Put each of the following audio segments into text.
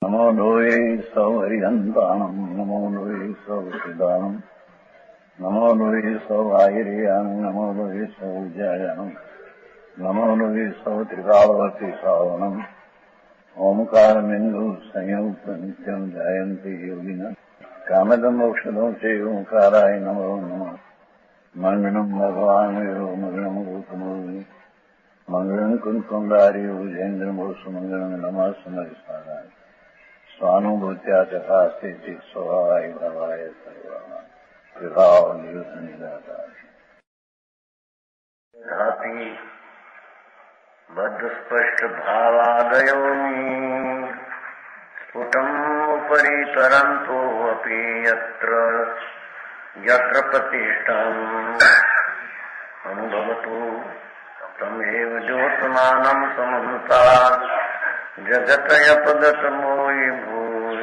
नमो लोये सौहरिहन्ताणम् नमो लोये सौहृदानम् नमो लोये सौभागिर्यानम् नमो लोये सौविजयानम् नमो लोये सौत्रिकालवती सावनम् ओंकारमिन्दु संयुक्त नित्यम् जयन्ति योगिनः कामदम् मोक्षदम् च ओंकाराय नमो नमः मङ्गलम् भगवान् वीरो मङ्गलम् रूपमोहि मङ्गलम् कुन्कुण्डारि भुजेन्द्रमोसु मङ्गलम् नमः समरिसाराय स्वानुभूत्या तथा स्थिति स्वभावाय भवाय सर्वभाव तथापि बद्ध स्पष्ट भावादयोनि स्फुटम् उपरि तरन्तो अपि यत्र प्रतिष्ठम् अनुभवतु तमेव ज्योत्स्नानम् समन्तात् जगतयपदतमोयि भूय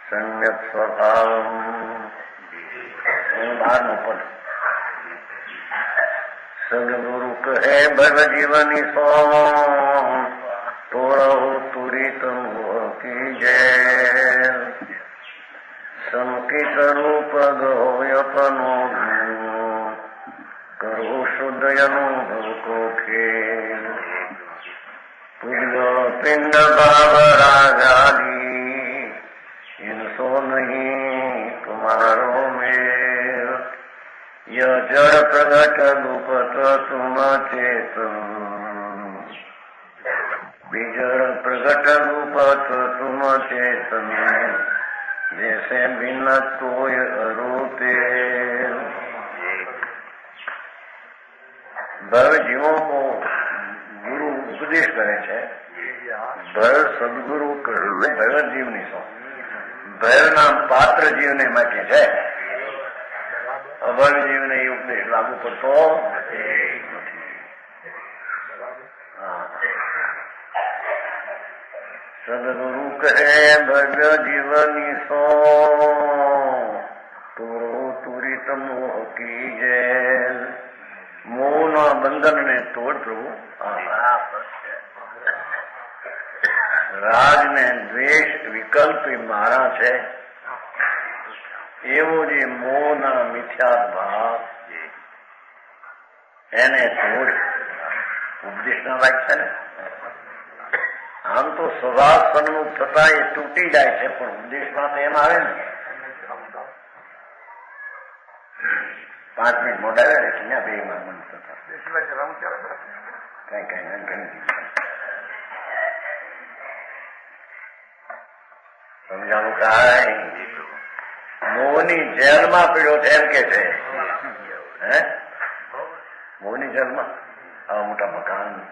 सम्यक् स्वभावम् पद सदगुरु कहे भव जीवनी सो तोड़ो तुरी तुम की जय संकित रूप गोयपनो करो शुद्ध अनुभव को खेल तुझो पिंड भाव रागाली इनसो नहीं तुम्हारो मेल यह जड़ प्रगट गुपत तुम चेतन विजड़ प्रगट गुपत तुम चेतन जैसे भिन्न तोय अरूपे भव जीवों को गुरु उपदेश करे છે ભર સદગુરુ કહ્યું ભવ જીવની સો ભયના પાત્ર જીવને માટે છે અભય જીવને એ ઉપદેશ લાગુ પડતો સદગુરુ કહે ભવ્ય જીવની સો તુરો તુરિત મોહ કી જય મોહના બંધનને તોડ પ્રભુ રાગ ને દ્વેષ વિકલ્પ મારા છે એવો જે મોહના મિથ્યાત ભાવ એને તોડ ઉપદેશના લાયક છે ને આમ તો સ્વભાવ સન્મુખ થતા એ તૂટી જાય છે પણ ઉપદેશમાં તો એમ આવે ને 5 મિનિટ મોડા આવે ને બે માં મન થતા કઈ સમજાણું કાંઈ મોહની જેલમાં પીડ્યો છે એમ કે છે હે મોહની જેલમાં આવા મોટા મકાન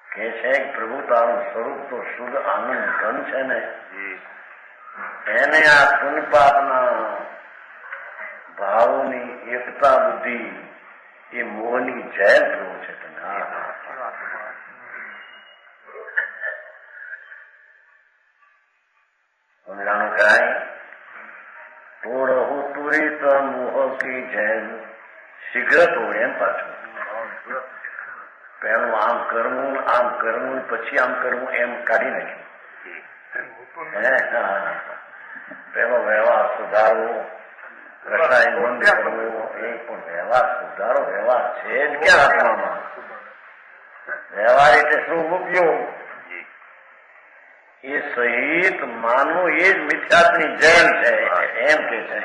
કે છે પ્રભુ તારું સ્વરૂપ તો શુદ્ધ આનંદ ઘન છે ને એને આ પુણ્યપાપના ભાવોની એકતા બુદ્ધિ એ મોહની જેલ પ્રભુ છે તમે સમજાણું કાંઈ તોડહું તુરિત મોહ કી જેલ શીઘ્ર તોડે એમ પાછું પેલું આમ કરવું પછી આમ કરવું એમ કાઢી નાખ્યું પેલો વ્યવહાર સુધારવો રસાયણ બંધ કરવું એ પણ વ્યવહાર સુધારો વ્યવહાર છે જ ક્યાં આત્મામાં વ્યવહાર એટલે શું ઉપયોગ એ સહિત માનવું એ જ મિથ્યાત્વની જેલ છે એમ કે છે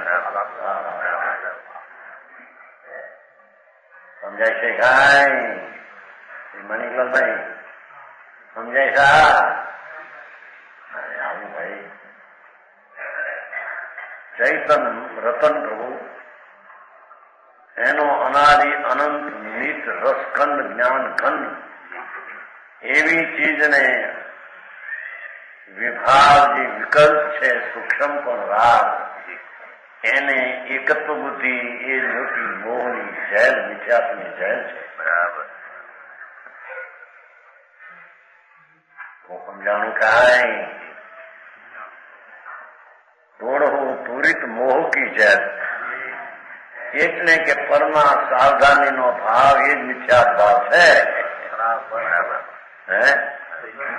સમજાય છે કાંઈ મણિકલાલભાઈ સમજાય છે આવું ભાઈ ચૈતન રતન પ્રભુ એનો અનાદિ અનંત નિત રસખંડ જ્ઞાન ખંડ એવી ચીજને વિભાગ જે વિકલ્પ છે સૂક્ષ્મ પણ રાગ એને એકત્વ બુદ્ધિ એ મોટી મોહની જેલ મિથ્યાત્વની જેલ છે બરાબર સમજાણું કાંઈ તોડહું તુરિત મોહ કી જેલ એટલે કે પરમા સાવધાનીનો ભાવ એ જ મિથ્યા ભાવ છે. હે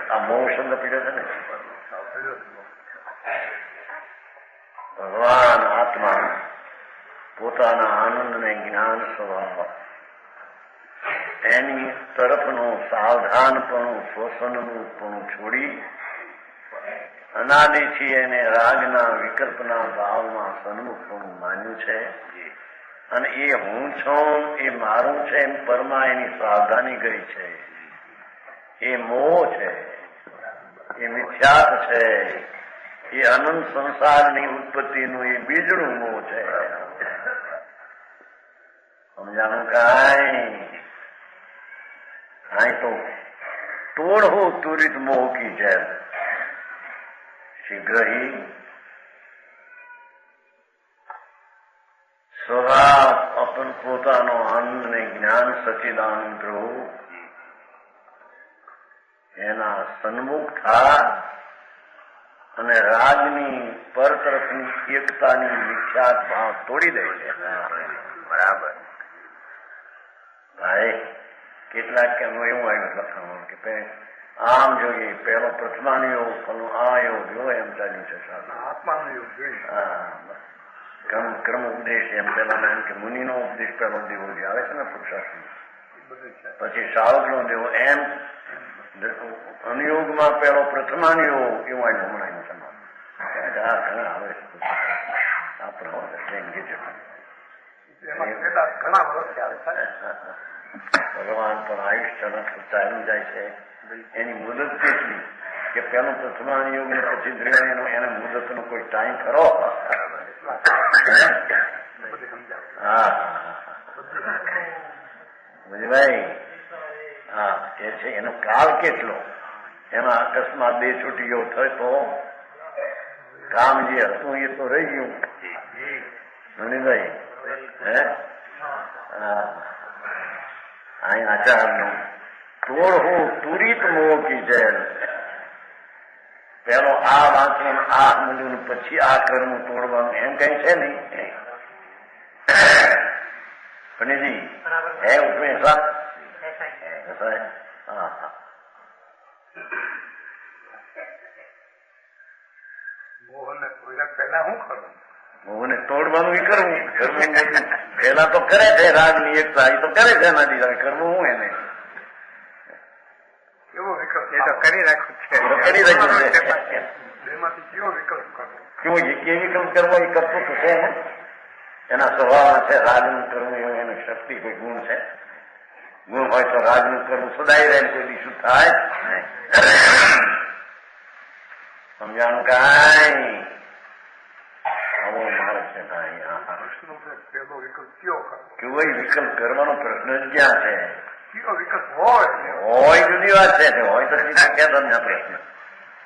આ મોહ શબ્દ પીડ્યો છે ને. ભગવાન આત્મા પોતાના આનંદ ને જ્ઞાન સ્વભાવ એની તરફનું સાવધાનપણું શ્વસનનું છોડી અનાદિથી એને રાગના વિકલ્પના ભાવમાં સન્મુખપણું માન્યું છે. અને એ હું છું, એ મારું છે એમ પરમાં એની સાવધાની કરી છે. એ મોહ છે, એ મિથ્યાત્વ છે, એ અનંત સંસારની ઉત્પત્તિનું એ બીજનું મોહ છે. સમજાણું કાંઈ? અહીં તો तोड़ हो तुरित मोह की जैल शीघ्र ही સ્વભાવ अपन પોતાનો આનંદ ને જ્ઞાન સચિદાનંદ પ્રભુ એના સન્મુખ થા અને રાજની પર તરફની એકતાની વિખ્યાત ભાવ તોડી દે છે. બરાબર ભાઈ કેટલાક કે એવું આવ્યું લખાણ કે આમ જોઈએ પેલો પ્રથમાનો યોગ પેલું આ યોગ જો એમ ચાલ્યું છે. આત્માનો યોગ જોઈએ. ક્રમ ઉપદેશ એમ પેલા એમ કે મુનિનો ઉપદેશ પેલો દેવો જે આવે છે ને પુરુષાર્થ, પછી શાવકનો દેવો એમ અનુયોગમાં પેલો પ્રથમાનો યોગ એવું આવ્યું હમણાં ઘણા આવે ભગવાન પણ આયુષ્ય ચાલ્યું જાય છે. એની મુદત કેટલી કે પેલો પ્રથમાનો યોગ ને પછી દ્રવ્યનો એના મુદતનો કોઈ ટાઈમ ખરો? હા ભાઈ હા એ છે. એનો કાળ કેટલો? એમાં અકસ્માત બે છૂટીઓ થાય તો કામ જે હતું એ તો રહી ગયું. મનીભાઈ હે અહીં આચારનું તોડ હું તુરિત મોહ કી જેલ. પેલો આ વાંચવું આ મૂલ્યું પછી આ કરવું તોડવાનું એમ કઈ છે નહીં. પંડિતજી હે उसमें ऐसा ऐसा है? हाँ हाँ મોહને તોડવાનું એ કરવું પેલા તો કરે છે રાગની એકતા એ તો કરે છે એનાથી કરવું હું એને કરી રાખ્યું છે. કે વિકલ્પ કરવો એ કરતું તો છે ને એના સ્વભાવમાં છે. રાજનું કરવું એવું એની શક્તિ કોઈ ગુણ છે. ગુણ હોય તો રાજનું કરવું સદાય રહે કોઈ દીશું થાય. સમજાણું કાંઈ? આવો માર્ગ છે ભાઈ. કેવો વિકલ્પ કરવાનો પ્રશ્ન જ ક્યાં છે? હોય જુદી વાત છે. હોય તો કહેતા ને પ્રશ્ન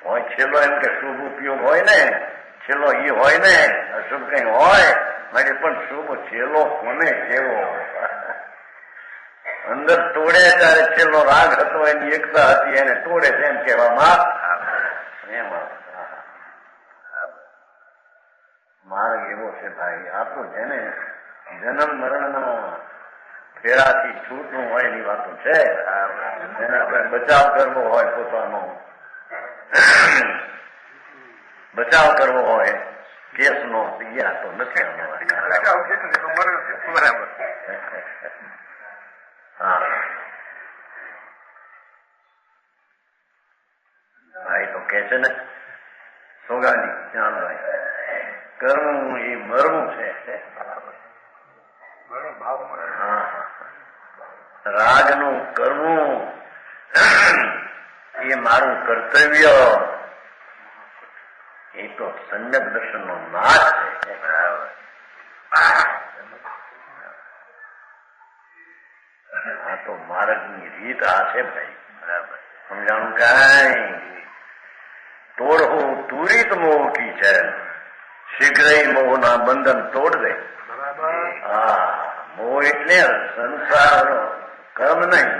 હોય છેલ્લો એમ કે શુભ ઉપયોગ હોય ને છેલ્લો એ હોય ને અશુભ કઈ હોય માટે પણ શુભ છેલ્લો કોને કેવો? અંદર તોડે ત્યારે છેલ્લો રાગ હતો એની એકતા હતી એને તોડે છે એમ કહેવામાં એમાં માર્ગ એવો છે ભાઈ. આપણું જેને જન્મ મરણના ફેરાથી છૂટવું હોય એની વાતો છે. એને આપણે બચાવ કરવો હોય પોતાનો બચાવ કરવો હોય કેસનો તૈયાર તો નથી. બરાબર હા ભાઈ તો કે છે ને સોગાની ચાંદભાઈ કરવું એ મરવું છે. રાગનું કરવું એ મારું કર્તવ્ય એ તો સમ્યક દર્શનનો નાશ છે. આ તો માર્ગની રીત આ છે ભાઈ. બરાબર સમજાણું કાંઈ? તોડવું તુરિત મોહ કી છે શીઘ્ર મોહના બંધન તોડ દે. હા મોહ એટલે સંસાર કર્મ નહીં.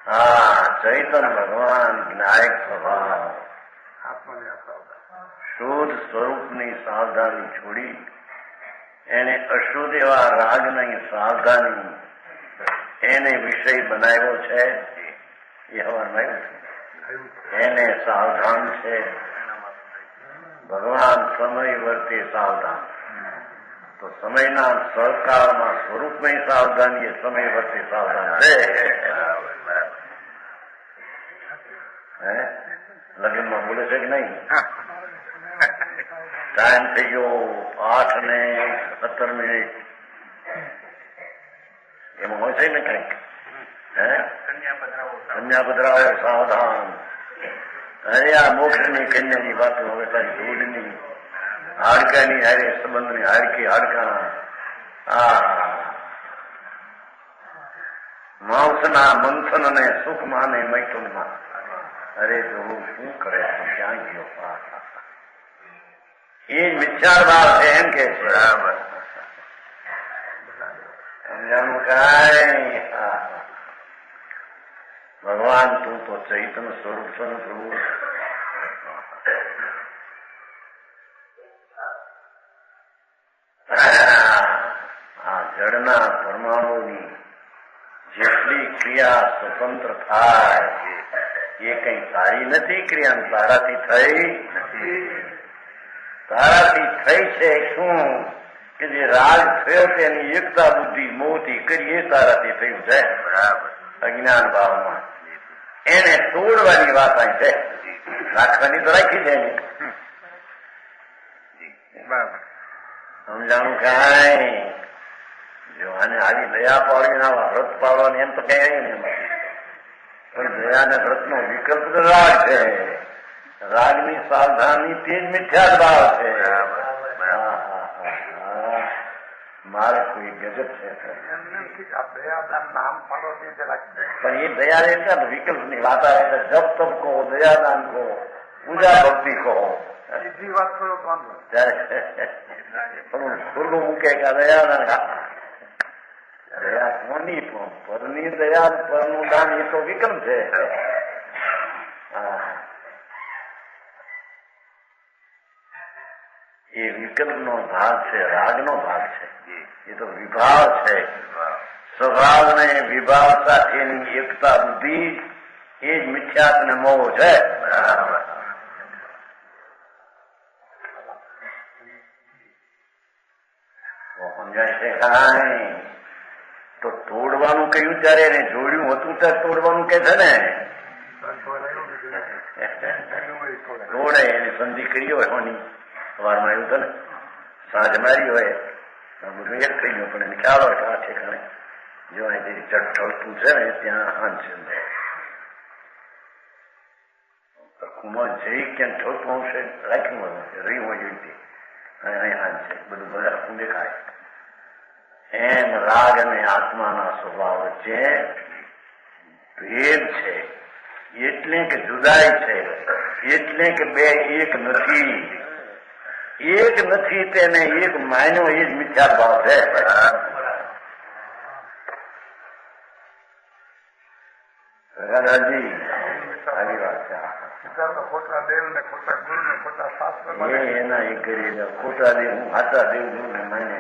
હા ચૈતન્ય ભગવાન જ્ઞાયક સ્વભાવ શુદ્ધ સ્વરૂપની સાવધાની છોડી એને અશુદ્ધ એવા રાગની સાવધાની એને વિષય બનાવ્યો છે. એ હવામાં એને સાવધાન છે. ભગવાન સમય વર્તે સાવધાન. તો સમયના સહકાળમાં સ્વરૂપમાં સાવધાની એ સમય વર્તે સાવધાન છે. લગ્નમાં બોલે છે કે નહીં? ટાઈમ થઈ ગયો 8:17. એમાં હોય છે ને કઈક કન્યા પધરાવો સાવધાન. અરે આ મોક્ષની કન્યાની વાતો હવે તારી ધૂળની હાડકાની હારે સંબંધની હાડકી હાડકા માંસના મંથન અને સુખમાં અને મૈથુનમાં. અરે જોવું શું કરે છે, ક્યાં ગયો? એ જ વિચાર ભાવ છે એમ કે છે. સમજાણું કાંઈ? ભગવાન તું તો ચૈતન સ્વરૂપ છો ને પ્રભુ. આ જળના પરમાણુની જેટલી ક્રિયા સ્વતંત્ર થાય એ કઈ સારી નથી. ક્રિયા તારાથી થઈ નથી. તારાથી થઈ છે શું કે જે રાગ થયો તેની એકતા બુદ્ધિ મોહથી કરી એ તારાથી થયું છે. બરાબર. અજ્ઞાન ભાવમાં એને તોડવાની વાત અહીં છે. રાખવાની તો રાખી છે. સમજાણું કાંઈ? જો આને આવી દયા પાડીને આવા વ્રત પાડવાની એમ તો કઈ આવ્યું ને એમાં. પણ દયા ને વ્રત નો વિકલ્પ તો રાગ છે. રાગની સાવધાની તે જ મિથ્યા ભાવ છે. મારે કોઈ ગજબ છે. પણ એ દયા રહેતા વિકલ્પ ની વાત આવે છે. જપ તપ કહો, દયાદાન કહો, પૂજા ભક્તિ કહો. વાત કરો પણ ખુલ્લું મૂકે કે દયાદાન. દયા કોની પણ પરની દયા પરનું દાન એ તો વિકલ્પ છે. એ વિકલ્પ નો ભાગ છે, રાગ નો ભાગ છે. એ તો વિભાવ છે. સ્વભાવ ને વિભાવ સાથેની એકતા બુદ્ધિ એ જ મિથ્યાત્ ને મોહ છે. સમજાય છે કાંઈ? તો તોડવાનું કહ્યું ત્યારે એને જોડ્યું હતું ત્યારે તોડવાનું કે છે ને. તોડે એની સંધિ કરી હોય હોની. સવારમાં આવ્યું હતું ને, સાંજ મારી હોય બધું એક થઈ ગયું. પણ એને ખ્યાલ હોય કે આ ઠેકાણે જો અહીંથી ઢળતું છે ને ત્યાં હાન છે. કુમાર જઈ ક્યાં ઢળતું આવશે રાખ્યું હોય રહી હોય જોઈતી અહીં હાન છે બધું બધા આખું દેખાય. એમ રાગ અને આત્માના સ્વભાવ વચ્ચે ભેદ છે. એટલે કે જુદાઈ છે. એટલે કે બે એક નથી. એક નથી તેને એક માન્યો એ જ મિથ્યા ભાવ છે. દાદાજી આવી વાત છે. ખોટા દેવ ને ખોટા ગુરુ ને ખોટા શાસ્ત્ર એના એ કરી ખોટા દેવ હું હાચા દેવ ને માને.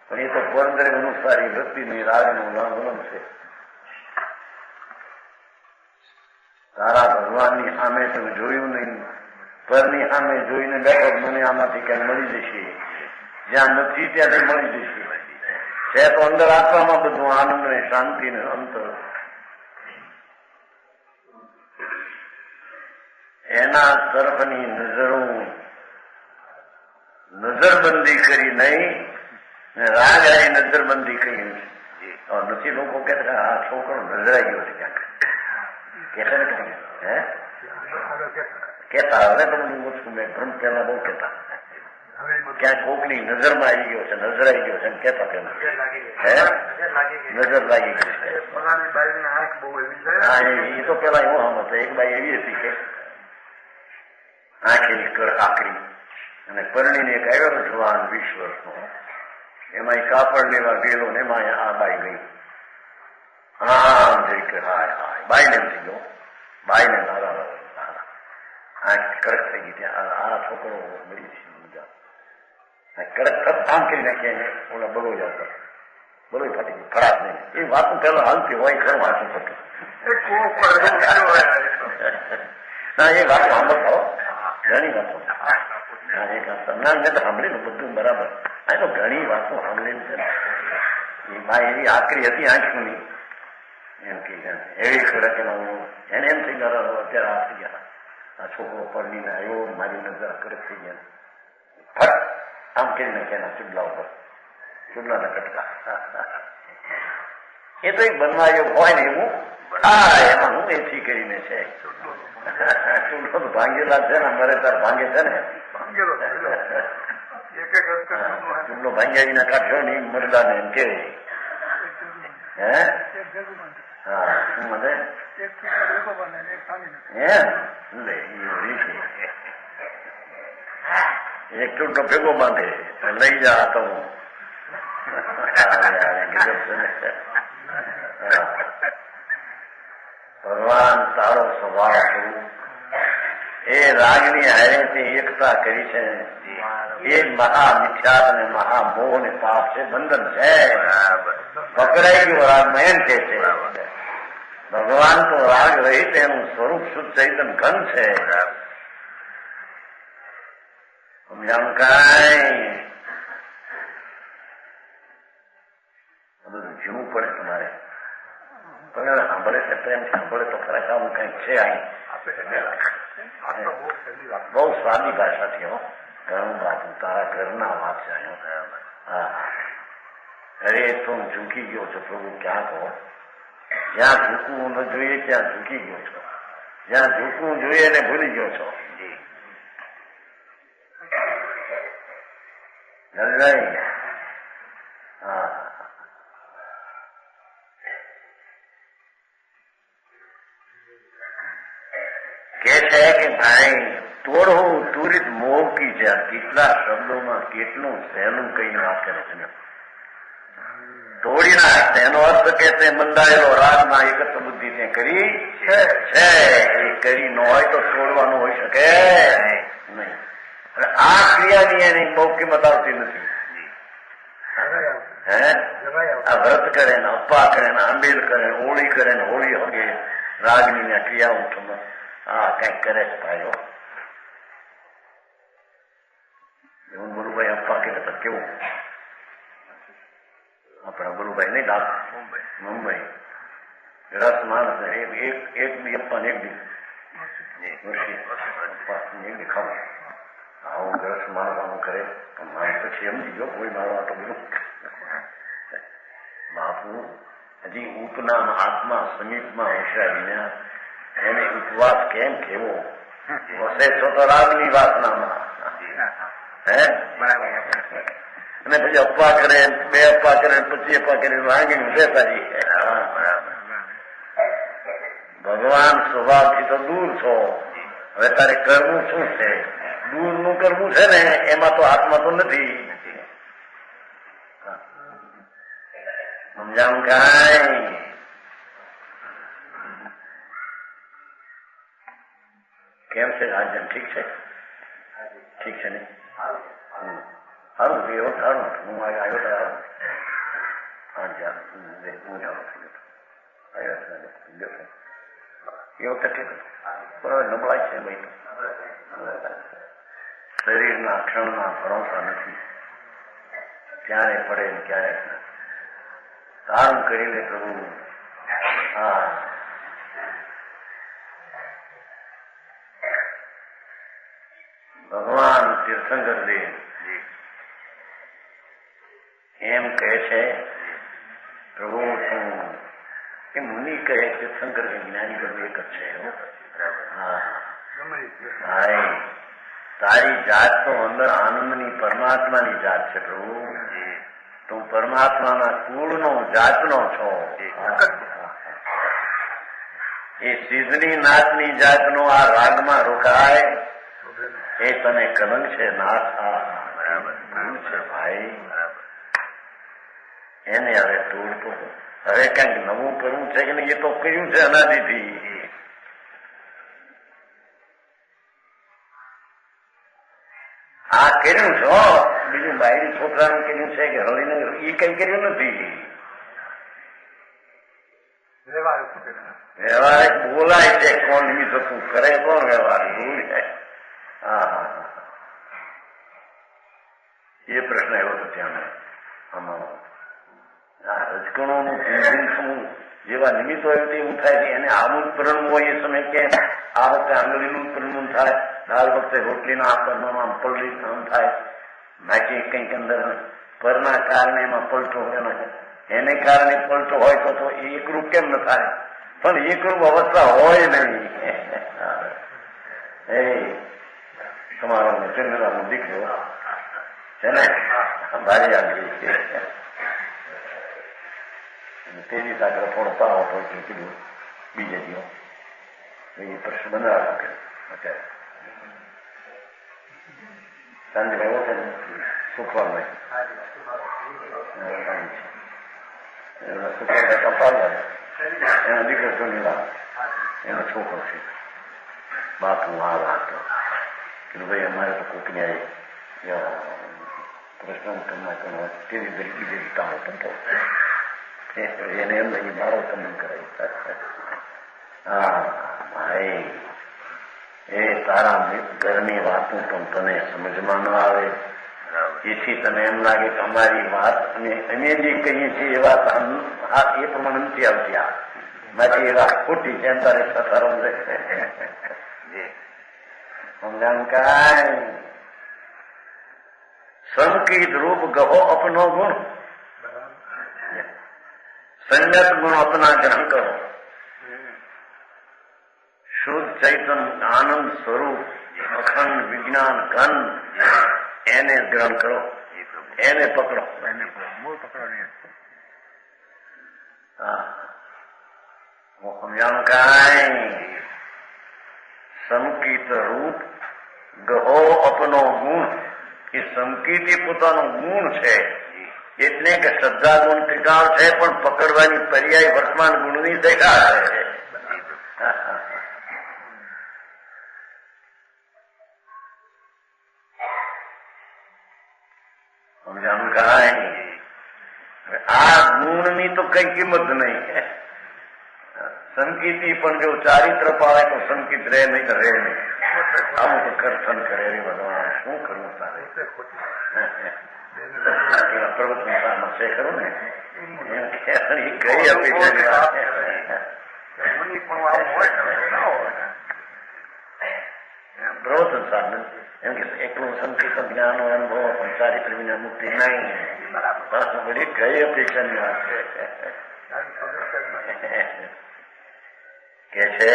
પણ એ તો પરદરે અનુસારી વૃત્તિની રાગનું ઉલ્લંઘન છે. તારા ભગવાનની સામે તમે જોયું નહીં, પરની સામે જોઈને બેઠો મને આમાંથી કઈ મળી જશે. જ્યાં નથી ત્યાંથી મળી જશે. છે તો અંદર આત્મામાં બધું આનંદ ને શાંતિ ને અંતર. એના તરફની નજરબંધી કરી નહીં, રાગ આવી નજરબંધી કરી નથી. લોકો કે આ છોકરો નજરાઈ ગયો છે ક્યાંક કે કેતા. હવે તો બધું ઓછું મેં ભ્રમ પેલા બહુ કેતા ક્યાંક કોકની નજરમાં આવી ગયો છે, નજરાઈ ગયો છે કેતા પેલા નજર લાગી ગઈ છે. હા એ તો પેલા એવો આમ હતો. એક બાઈ એવી હતી કે આંખેની કર આકરી અને પરણીને એક આવ્યો જવાન 20 વર્ષનો. એમાં કાપડ લેવા ગયેલો ને એમાં આ બાઈ ગઈ. આમ જઈ કે હાય હાય બાઈ ને થઈ ગયો. બાઈ ને મારા આંખ કડક થઈ ગઈ. ત્યાં આ છોકરો મળી છે. કડક આમ કરી નાખીએ ઓલા બલો જાવ બલો ફાટી ખરાબ નહીં એ વાતું પેલા હાલતી હોય ખરું વાંચું થતું ના એ વાત સાંભળતો ઘણી વાતો મેં તો સાંભળ્યું બધું બરાબર આ તો ઘણી વાતો સાંભળેલી છે એ બા એવી આકરી હતી આંખની એમ કે એવી ખરેખર એને એમ થઈ ગયા અત્યારે આ થઈ ગયા આ છોકરો પરણીને આવ્યો મારી નજર કડક થઈ ગયા ફટ આમ કરીને એના ચૂડલા ઉપર ચૂડલાના કટકા એ તો એક બનવાયો હોય ને એવું એમાં હું એથી કરીને છે ચૂડલો તો ભાંગેલા છે ને મરે તાર ભાંગે છે ને ચૂડલો ભાંગ્યા વિના કાઢ્યો ને મરદા ને એમ કે હે હા શું મને એક ચૂડલો ભેગો બાંધે લઈ જા તો ભગવાન તારો સ્વભાવ શું એ રાગની હારેથી એકતા કરી છે એ મહા મિથ્યાત અને મહામોહ ને પાપ છે બંધન છે પકડાઈ ગયો રાગમાં એમ કે છે ભગવાન તો રાગ રહિત એનું સ્વરૂપ શુદ્ધ ચૈતન ઘન છે સમજાણું કાંઈ બધું જીવવું પડે તમારે પણ સાંભળે છે પ્રેમ સાંભળે તો ખરેખર આવું કંઈક છે અહીં બહુ સાદી ભાષાથી હો ઘણું બાજુ તારા ઘરના વાત છે હા અરે તું ઝૂકી ગયો છો પ્રભુ ક્યાં કહો જ્યાં ઝૂકવું ન જોઈએ ત્યાં ઝૂકી ગયો છો જ્યાં ઝૂકવું જોઈએ એને ભૂલી ગયો છો હા કે છે કે ભાઈ તોડો તુરિત મોહ કી છે કેટલા શબ્દોમાં કેટલું સહેલું કઈ વાત કરે છે તોડી નાખ એનો અર્થ કે તે બંધાયેલો રાજમાં એકત્ર બુદ્ધિ તે કરી છે એ કરી ન હોય તો છોડવાનું હોઈ શકે નહીં અને આ ક્રિયાની એની બહુ કિંમત આવતી નથી હે આ વ્રત કરે ને અપ્પા કરે ને આંબેલ કરે ને હોળી કરે ને હોળી હગે રાગની ક્રિયાઓ તમે હા કઈક કરે છે ભાઈઓ એવું ગુરુભાઈ અપ્પા કે તો કેવું આપણા ગુરુભાઈ નહીં દાદ મુંબઈ રસ માણસ એક બી અપ્પા ને એક બી ખાવ આવું રસ માણવાનું કરે પણ માણસ પછી સમજી ગયો કોઈ મારો આટો બધું બાપુ હજી ઉપના આત્મા સમીપમાં હોશિયારીને એને ઉપવાસ કેમ કેવો વસે છો તો રાગની વાસનામાં હે અને પછી અપ્પા કરે બે અપ્પા કરે પછી અપ્પા કરી વાંગી બેસા જઈએ ભગવાન સ્વભાવથી તો દૂર છો હવે તારે કરવું શું છે દૂરનું કરવું છે ને એમાં તો આત્મા તો નથી સમજાવું કાંઈ કેમ છે રાજન ઠીક છે ઠીક છે ને સારું એવો સારું હું આવ્યો તો હું જાણું એવો તકલીફ બરાબર નબળાય છે ભાઈ શરીરના ક્ષણમાં ભરોસા નથી ક્યારે પડે ને ક્યારે સારું કરી લે પ્રભુ હા ભગવાન તીર્થંકર દેવ એમ કહે છે પ્રભુ શું એ મુનિ કહે તીર્થંકર કે જ્ઞાની પ્રભુ એક જ છે હા ભાઈ તારી જાત તો અંદર આનંદની પરમાત્માની જાત છે પ્રભુ તું પરમાત્માના કુળનો જાતનો છો એ સિદ્ધની નાથની જાતનો આ રાગમાં રોકાય એ તને કલંક છે નાથ ભૂલ છે ભાઈ એને હવે તોડતો હવે કઈક નવું કરવું છે કે નહીં એ તો કર્યું છે અનાદિથી આ કર્યું છો બીજું બાયરી છોકરાને કર્યું છે કે હળીને એ કઈ કર્યું નથી. વ્યવહાર બોલાય છે, કોણ નિમિત્ત તું કરે કોણ વ્યવહાર ભૂલ જાય. હા, એ પ્રશ્ન એવો હતો ત્યાં આમાં રજકણોનું સમૂહ જેવા નિમિત્તો એવું થાય છે. એને આવું પરિણમવું હોય એ સમય કે આ વખતે આંગળીનું પરિણમન થાય, દાળ વખતે રોટલીના પરિણામ પલળી આમ થાય, બાકી કંઈક અંદર પરના કારણે એમાં પલટો હોય, એને કારણે પલટો હોય તો એ એકરૂપ કેમ ન થાય? પણ એકરૂપ અવસ્થા હોય નહીં. એ તમારો ચંદ્રનો દીકરો છે ને, ભારી આંગળી છે, તેની સાથે થોડો પાવો તો કીધું બીજે દિવસ એ પ્રશ્ન બનાવ્યો કે અત્યારે સાંજે એવો છે ને સુખવાભાઈ સુખવાભાઈ કપાવ્યા એનો દીકરો સુનીલા એનો છોકરો છે. બાપુ આ વાત કીધું ભાઈ અમારે તો કોકને પ્રશ્ન કરવા તેવી બીજે રીતા હતો એને એમ નહીં મારો તમને કરાય. હા ભાઈ, એ તારા ઘરની વાતું પણ તને સમજમાં ન આવે, એથી તને એમ લાગે કે અમારી વાત અને અમે જે કહીએ છીએ એ વાત એ પ્રમાણે નથી આવતી. આ મારી એ વાત ખોટી છે, તારે સથારો સમજાણ કાંઈ સંકિત રૂપ ગહો અપનો ગુણ, સંગત ગુણ અપના ગ્રહણ કરો. શુદ્ધ ચૈતન આનંદ સ્વરૂપ અખંડ વિજ્ઞાન ઘન એને ગ્રહણ કરો, એને પકડો. સમજાણું કાંઈ? સંકિત રૂપ ગહો અપનો ગુણ, એ સંકિત એ પોતાનો ગુણ છે, એટલે કે શ્રદ્ધા ગુણ ત્રિકાળ છે, પણ પકડવાની પર્યાય વર્તમાન ગુણની દશા છે. સમજાણું કાંઈ? આ ગુણની તો કઈ કિંમત નહીં. સંકિતી પણ જો ચારિત્ર પાવે તો સંકિત રહે નહીં તો રહે નહીં. આવું તો કરથન કરે રે ભગવાન, શું કરવું તારે? પ્રવચનમાં છે ખરું ને, કઈ અપેક્ષા પ્રવચન સાધન એમ કે એકલું સંકિત જ્ઞાન અનુભવ પણ ચારિત્ર વિના મુક્તિ નહીં. બધી કઈ અપેક્ષાની વાત છે કે છે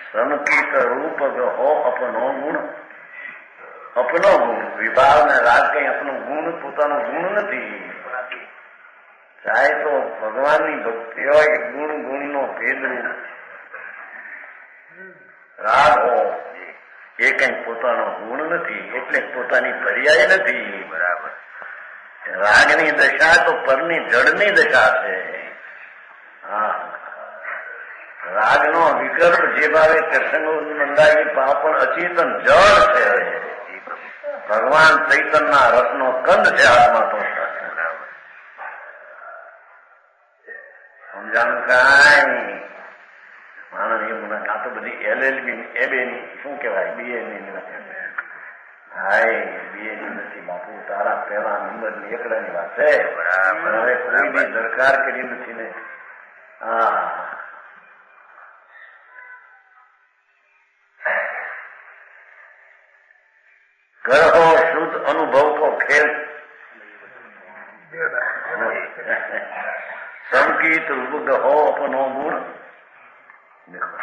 સંકિત રૂપ હો અપનો ગુણ. અપનો ગુણ વિભાવ ને રાગ કઈ અપનો ગુણ પોતાનો ગુણ નથી. ચાહે તો ભગવાનની ભક્તિ હોય, ગુણ ગુણનો ભેદ રાગ હો, એ કઈ પોતાનો ગુણ નથી, એટલે પોતાની પર્યાય નથી. બરાબર, રાગની દશા તો પરની જળની દશા છે. હા, રાગનો વિકલ્પ જે ભાવે પ્રસંગો મંદાવી પણ અચેતન જળ છે. ભગવાન ચૈતનના રસનો કંદ છે હાથમાં. તો સમજાણું કાંઈ? માણસ એવું ના, આ તો બધી LLB એબેની શું કહેવાય BA હાય BA નથી બાપુ, તારા પહેલા નંબરની એકડાની વાત છે. હવે કોઈની દરકાર કરી નથી ને. હા, કરહો શુદ્ધ અનુભવ તો ખેલ. સંગીત ગહો અપનો ગુણ.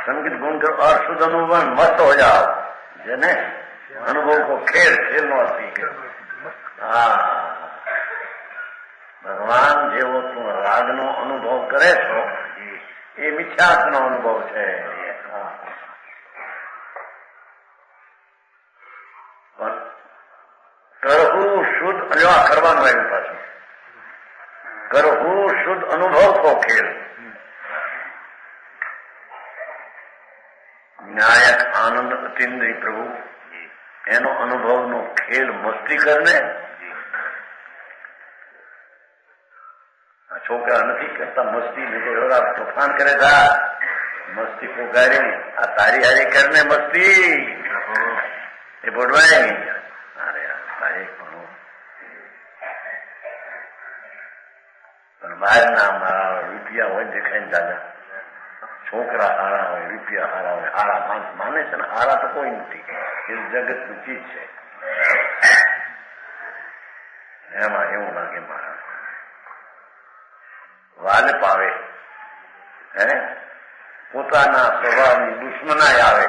संगीत गुण करो और शुद्ध अनुभव मस्त हो जाओ, जेने अनुभव को खेल खेलनो सीख. हाँ, भगवान जेवो તું રાગનો અનુભવ કરે છો એ મિથ્યાત્વનો અનુભવ છે. કરવું શુદ્ધ કરવાનું આવ્યું પાછું. કરવું શુદ્ધ અનુભવ કો ખેલ. નાયક આનંદ અતિન્દ્રી પ્રભુ એનો અનુભવનો ખેલ મસ્તી કરને. છોકરા નથી કરતા મસ્તી, નહીં તોફાન કરે થા મસ્તી પોગારી. આ તારી હારી કરને મસ્તી એ બોલવાય. અરે ભાઈ પણ બહારના મારા રૂપિયા હોય દેખાય ને દાદા, છોકરા હારા હોય, રૂપિયા હારા હોય, હારા માણસ માને છે ને. હારા તો કોઈ નથી, એ જગતની ચીજ છે. એમાં એવું લાગે મારા વાલ પાવે, હે પોતાના સ્વભાવની દુશ્મનાય આવે.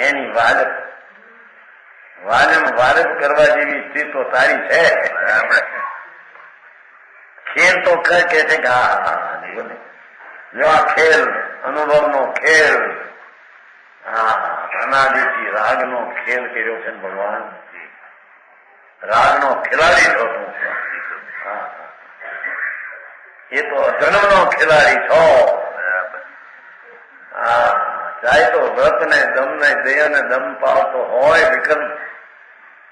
એની વાલપ કરવા જેવી સ્થિતિ તો તારી છે. ખેલ તો કે છે કે જો આ ખેલ અનુભવનો ખેલ, અનાદિથી રાગનો ખેલ કર્યો છે ભગવાન. રાગનો ખેલાડી છો તું. એ તો જન્મનો ખેલાડી છો. ચાહે તો વ્રત ને દમ ને દેહ ને દમ પાવતો હોય વિકલ્પ,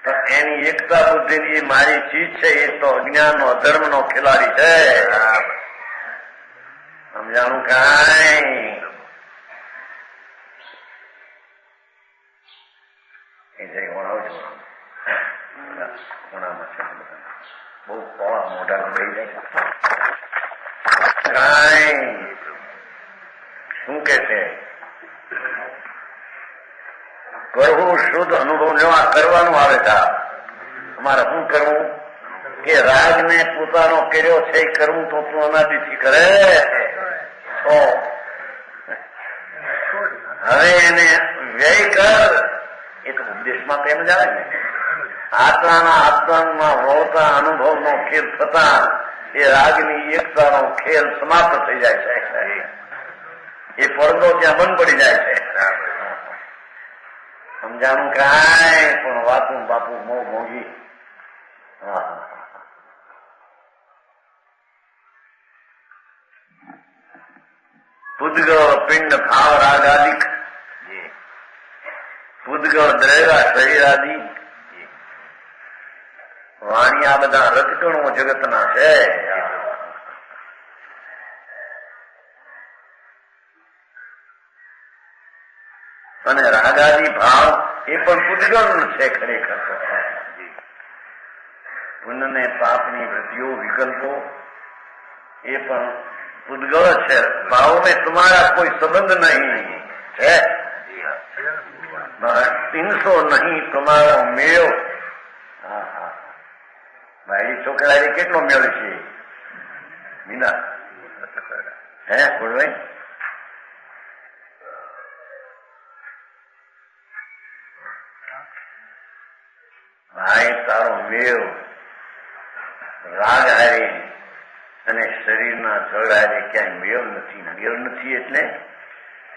પણ એની એકતા બુદ્ધિની મારી ચીજ છે. એ તો અજ્ઞાનનો અધર્મનો ખેલાડી છે. સમજાણું કાંઈ? એ જઈ વણાવ છું ખૂણામાં છે, બહુ પોળા મોઢા લઈ જાય. કાંઈ શું કે છે? કરવું શુદ્ધ અનુભવ લેવા કરવાનું આવે છે. અમારે શું કરવું કે રાગ ને પોતાનો કર્યો છે એ કરવું તો તું અનાદિથી કરે. હવે એને વ્યય કર. એ તો ઉપદેશમાં તેમ જ આવે ને. આત્માના આત્મામાં વળતા અનુભવનો ખેલ થતા એ રાગની એકતાનો ખેલ સમાપ્ત થઈ જાય છે. એ પડદો ત્યાં બંધ પડી જાય છે. સમજાણું કાંઈ? પણ વાતું બાપુ મોંઘી. પૂદગળ પિંડ ભાવ રાગાદિક, પૂદગળ દ્રેગા શરીરાદિ, વાણી આ બધા રજકણો જગતના છે. અને રાગાદી ભાવ એ પણ પૂદગળ છે ખરેખર. પુણ્ય ને પાપની વૃત્તિઓ વિકલ્પો એ પણ પૂદગળ છે. ભાવ में तुम्हारा कोई संबंध नहीं है. 300 नहीं तुम्हारो મેળ. મારી છોકરાએ કેટલો મેળ છે મીના? હે બોલવાય? ભાઈ તારો મેળ રાગ હારે અને શરીરના જળ હારે ક્યાંય મેળ નથી. મેળ નથી એટલે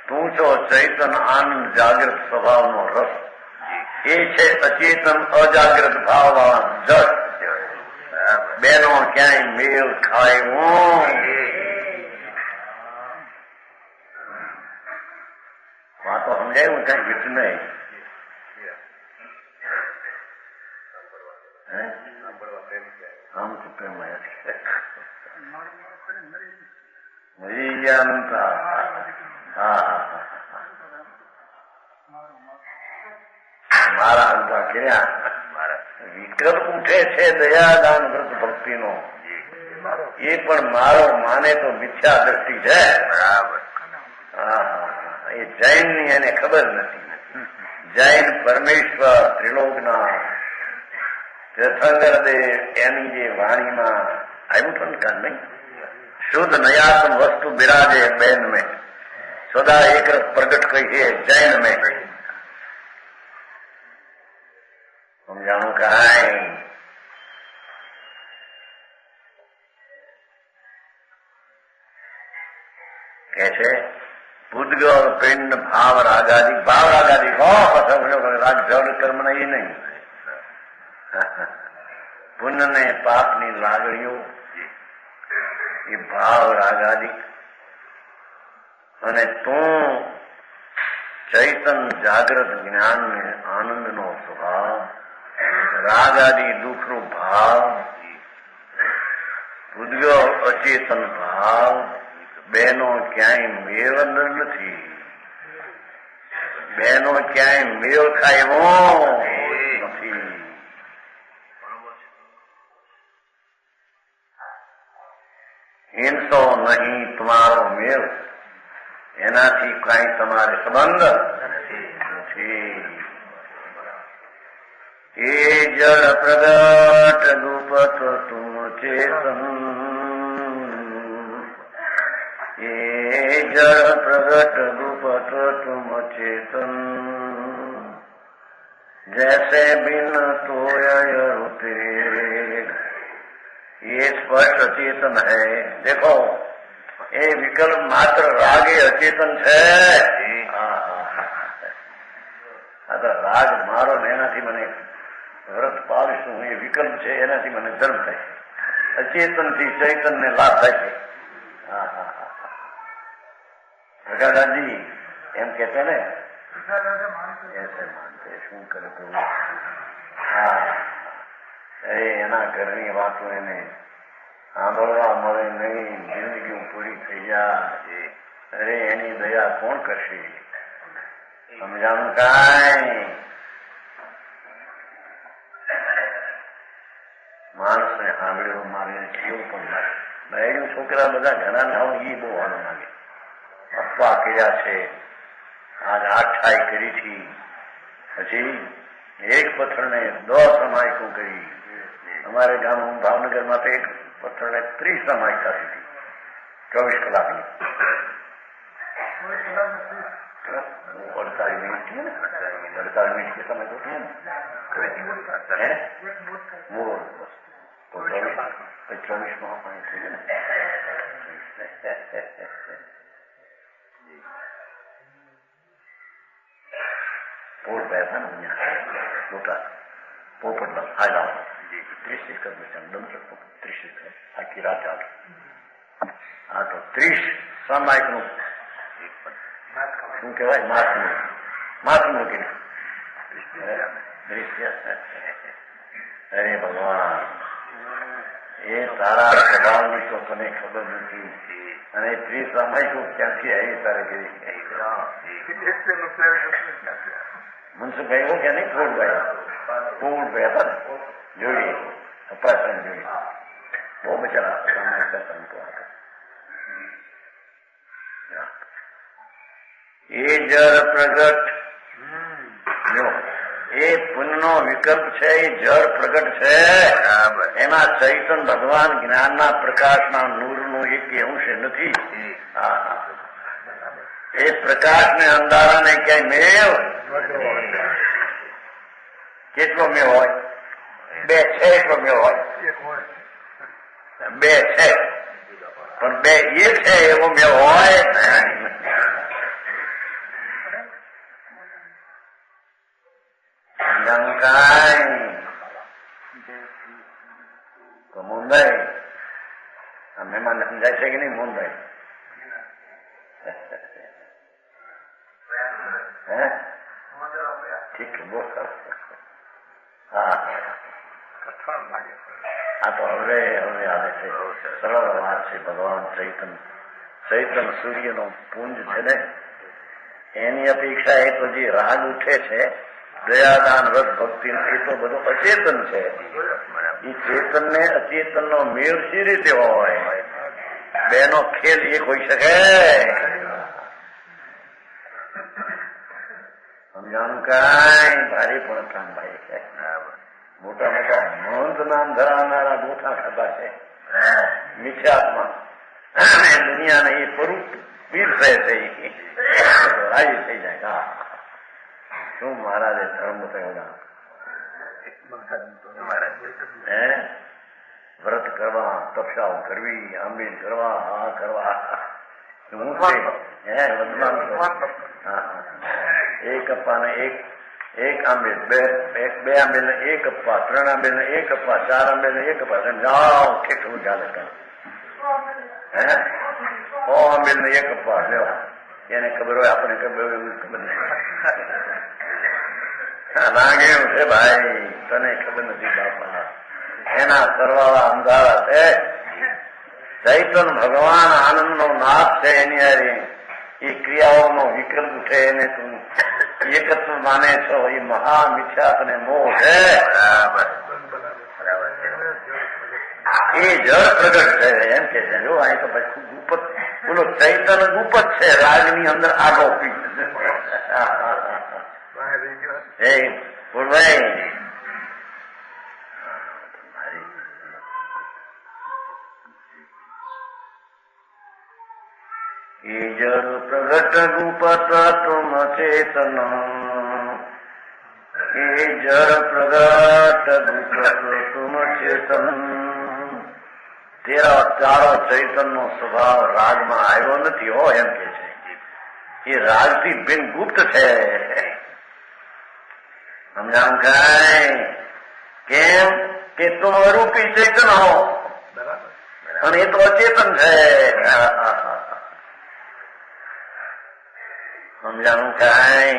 તું છો ચૈતન આનંદ જાગૃત સ્વભાવનો રસ. એ છે અચેતન અજાગ્રત ભાવ વાળા જળ. બેનો ક્યાંય મેળ ખાય વાતો સમજાયું કઈ ગીત નહીં. આમ તો પ્રેમ મરી ગયા. મારા અંતા કર્યા વિકલ્પ ઉઠે છે દયાદાન વ્રત ભક્તિનો. એ પણ મારો માને તો મિથ્યા દ્રષ્ટિ છે. બરાબર. એ જૈન ની એને ખબર નથી. જૈન પરમેશ્વર ત્રિલોકના તીર્થંકર દેવ એની જે વાણીમાં આવ્યું હતું કાન નહીં, શુદ્ધ નયાત્મ વસ્તુ બિરાજે બેન મેં સદા એક રસ પ્રગટ કહીએ જૈન મેં. સમજાણું કાંઈ? કે છે પૂદગળ પિંડ ભાવ રાગાદિક. ભાવ રાગાદિક રાગ જળ કર્મ એ નહીં. પુણ્ય ને પાપની લાગણીઓ એ ભાવ રાગાદિક. અને તું ચૈતન જાગ્રત જ્ઞાન ને આનંદનો સ્વભાવ, રાગ આદિ દુઃખનો ભાવ, ઉદ્યો અચેતન ભાવ, બેનો ક્યાંય મેળ નથી. બેનો ક્યાંય મેળ ખાય નથી. ઇનસો નહીં તમારો મેળ, એનાથી કઈ તમારે સંબંધ નથી. એ જળ પ્રગટ ગુપત તુમ ચેતન, એ જળ પ્રગટ ગુપત તુમ चेतन, जैसे बिन तोय रुते, ये स्पष्ट अचेतन है. देखो ये विकल्प मात्र राग એ અચેતન છે. આ તો રાગ મારો ને એનાથી મને વ્રત પાવીશું એ વિકલ્પ છે, એનાથી મને ધર્મ થાય. અચેતન થી ચૈતન ને લાભ થાય છે. પ્રકાશજી એમ કેતે ને એસે માનતે શું કરે તો અરે એના ઘરની વાતો એને સાંભળવા મળે નહીં, જિંદગી પૂરી થઈ જાય. અરે એની દયા કોણ કરશે? સમજાણું કાંઈ માણસને સાંભળ્યું મારે કેવું પણ લાગે. બહેરું છોકરા બધા ઘણા ના હોય એ બહુ હાલો લાગે. અપવા કર્યા છે, આજ આઠાઈ કરી હતી, પછી એક પથ્થરને 10 સમાયકો કરી. અમારે ગામ ભાવનગરમાં તો એક પથ્થરને 30 સમાયકા હતી 24 કલાકની. 48 મિનિટ थी ना, 48 मिनट के समय तो थे ना, वो 24 महापाणी थे ना. पोल बैठा ना यहाँ मोटा पोपटला आया 30 एकड़ में चंदन 30 एकड़ आखी रात आ गई. हाँ तो 30 सामायिक નું શું કહેવાય? માથનું કે દૃશ્ય. અરે ભગવાન, એ તારા સ્વભાવની તો તને ખબર નથી. અને 30 સામાયિકો ક્યાંથી આવી તારે કરી? મનસુખભાઈ એવું કે નહીં, ફૂલભાઈ હતા ને, જોઈએ અપાસન જોઈએ, બહુ બચારા સામાયિક સંતો હતા. એ જળ પ્રગટ, જો એ પુણ્યનો વિકલ્પ છે, એ જળ પ્રગટ છે. એમાં ચૈતન ભગવાન જ્ઞાનના પ્રકાશના નૂરનું એક અંશ નથી. એ પ્રકાશને અંધારાને ક્યાંય મેળ કેટલો મેળ હોય? 2 છે એટલો મેળ હોય. 2 છે પણ 2 એક છે એવો મેળ હોય. તો મુંબઈ આ મહેમાનને સમજાય છે કે નહીં? મુંબઈ ઠીક છે, બહુ સરસ. હા આ તો હવે આવે છે, સરળ વાત છે. ભગવાન ચૈતન સૂર્યનો પુંજ છે ને, એની અપેક્ષા એ તો જે રાગ ઉઠે છે, દયાદાન રસ ભક્તિ, એ તો બધું અચેતન છે. એ ચેતન ને અચેતન નો મેળ સી રીતે હોય? બેનો ખેલ એક હોઈ શકે? સમજાણું કાંઈ? ભારે પણ કામ ભાઈ છે. મોટા મોટા મંત નામ ધરાવનારા મોટા ખાતા છે મિથ્યાત્મા. દુનિયાને એ પરુપ પીરસે છે, રાજી થઈ જાય. શું મહારાજે ધર્મ થયો? વ્રત કરવા, તપસ્યાઓ કરવી, આંબીલ કરવા, આ કરવા, એક અપ્પા ને એક આંબેલ, બે આંબેલ ને એક અપ્પા, 3 આંબેલ ને એક અપ્પા, 4 આંબેલ ને એક અપ્પા. સમજાવ કેટલું ચાલે? 100 આંબેલ ને એક અપ્પા લેવા, એને ખબર હોય, આપણને ખબર હોય એવું ખબર નથી. લાગે એવું છે ભાઈ, તને ખબર નથી બાપા, એના કરવાળા અંધારા છે. ચૈતન ભગવાન આનંદનો નાથ છે, એની હારે એ ક્રિયાઓનો વિકલ્પ છે, એને તું એકત્વ માને છો, એ મહા મિથ્યા તને મોહ છે. એ જળ પ્રગટ છે એમ કે છે. જો અહીં તો પછી ગુપત, બોલો ચૈતન ગુપત છે, રાજની અંદર આગો પી. બોલભાઈ એ જળ પ્રગટ ગુપત તુમ ચેતન, એ જળ પ્રગટ ગુપત તુમ ચેતન. તારો ચૈતન નો સ્વભાવ રાજમાં આવ્યો નથી હો, એમ કે છે. એ રાજથી બિન ગુપ્ત છે. સમજાવું કઈ? કેમ કે તું અરૂપી ચેતન હો, અને એ તો અચેતન છે. સમજાવું કઈ?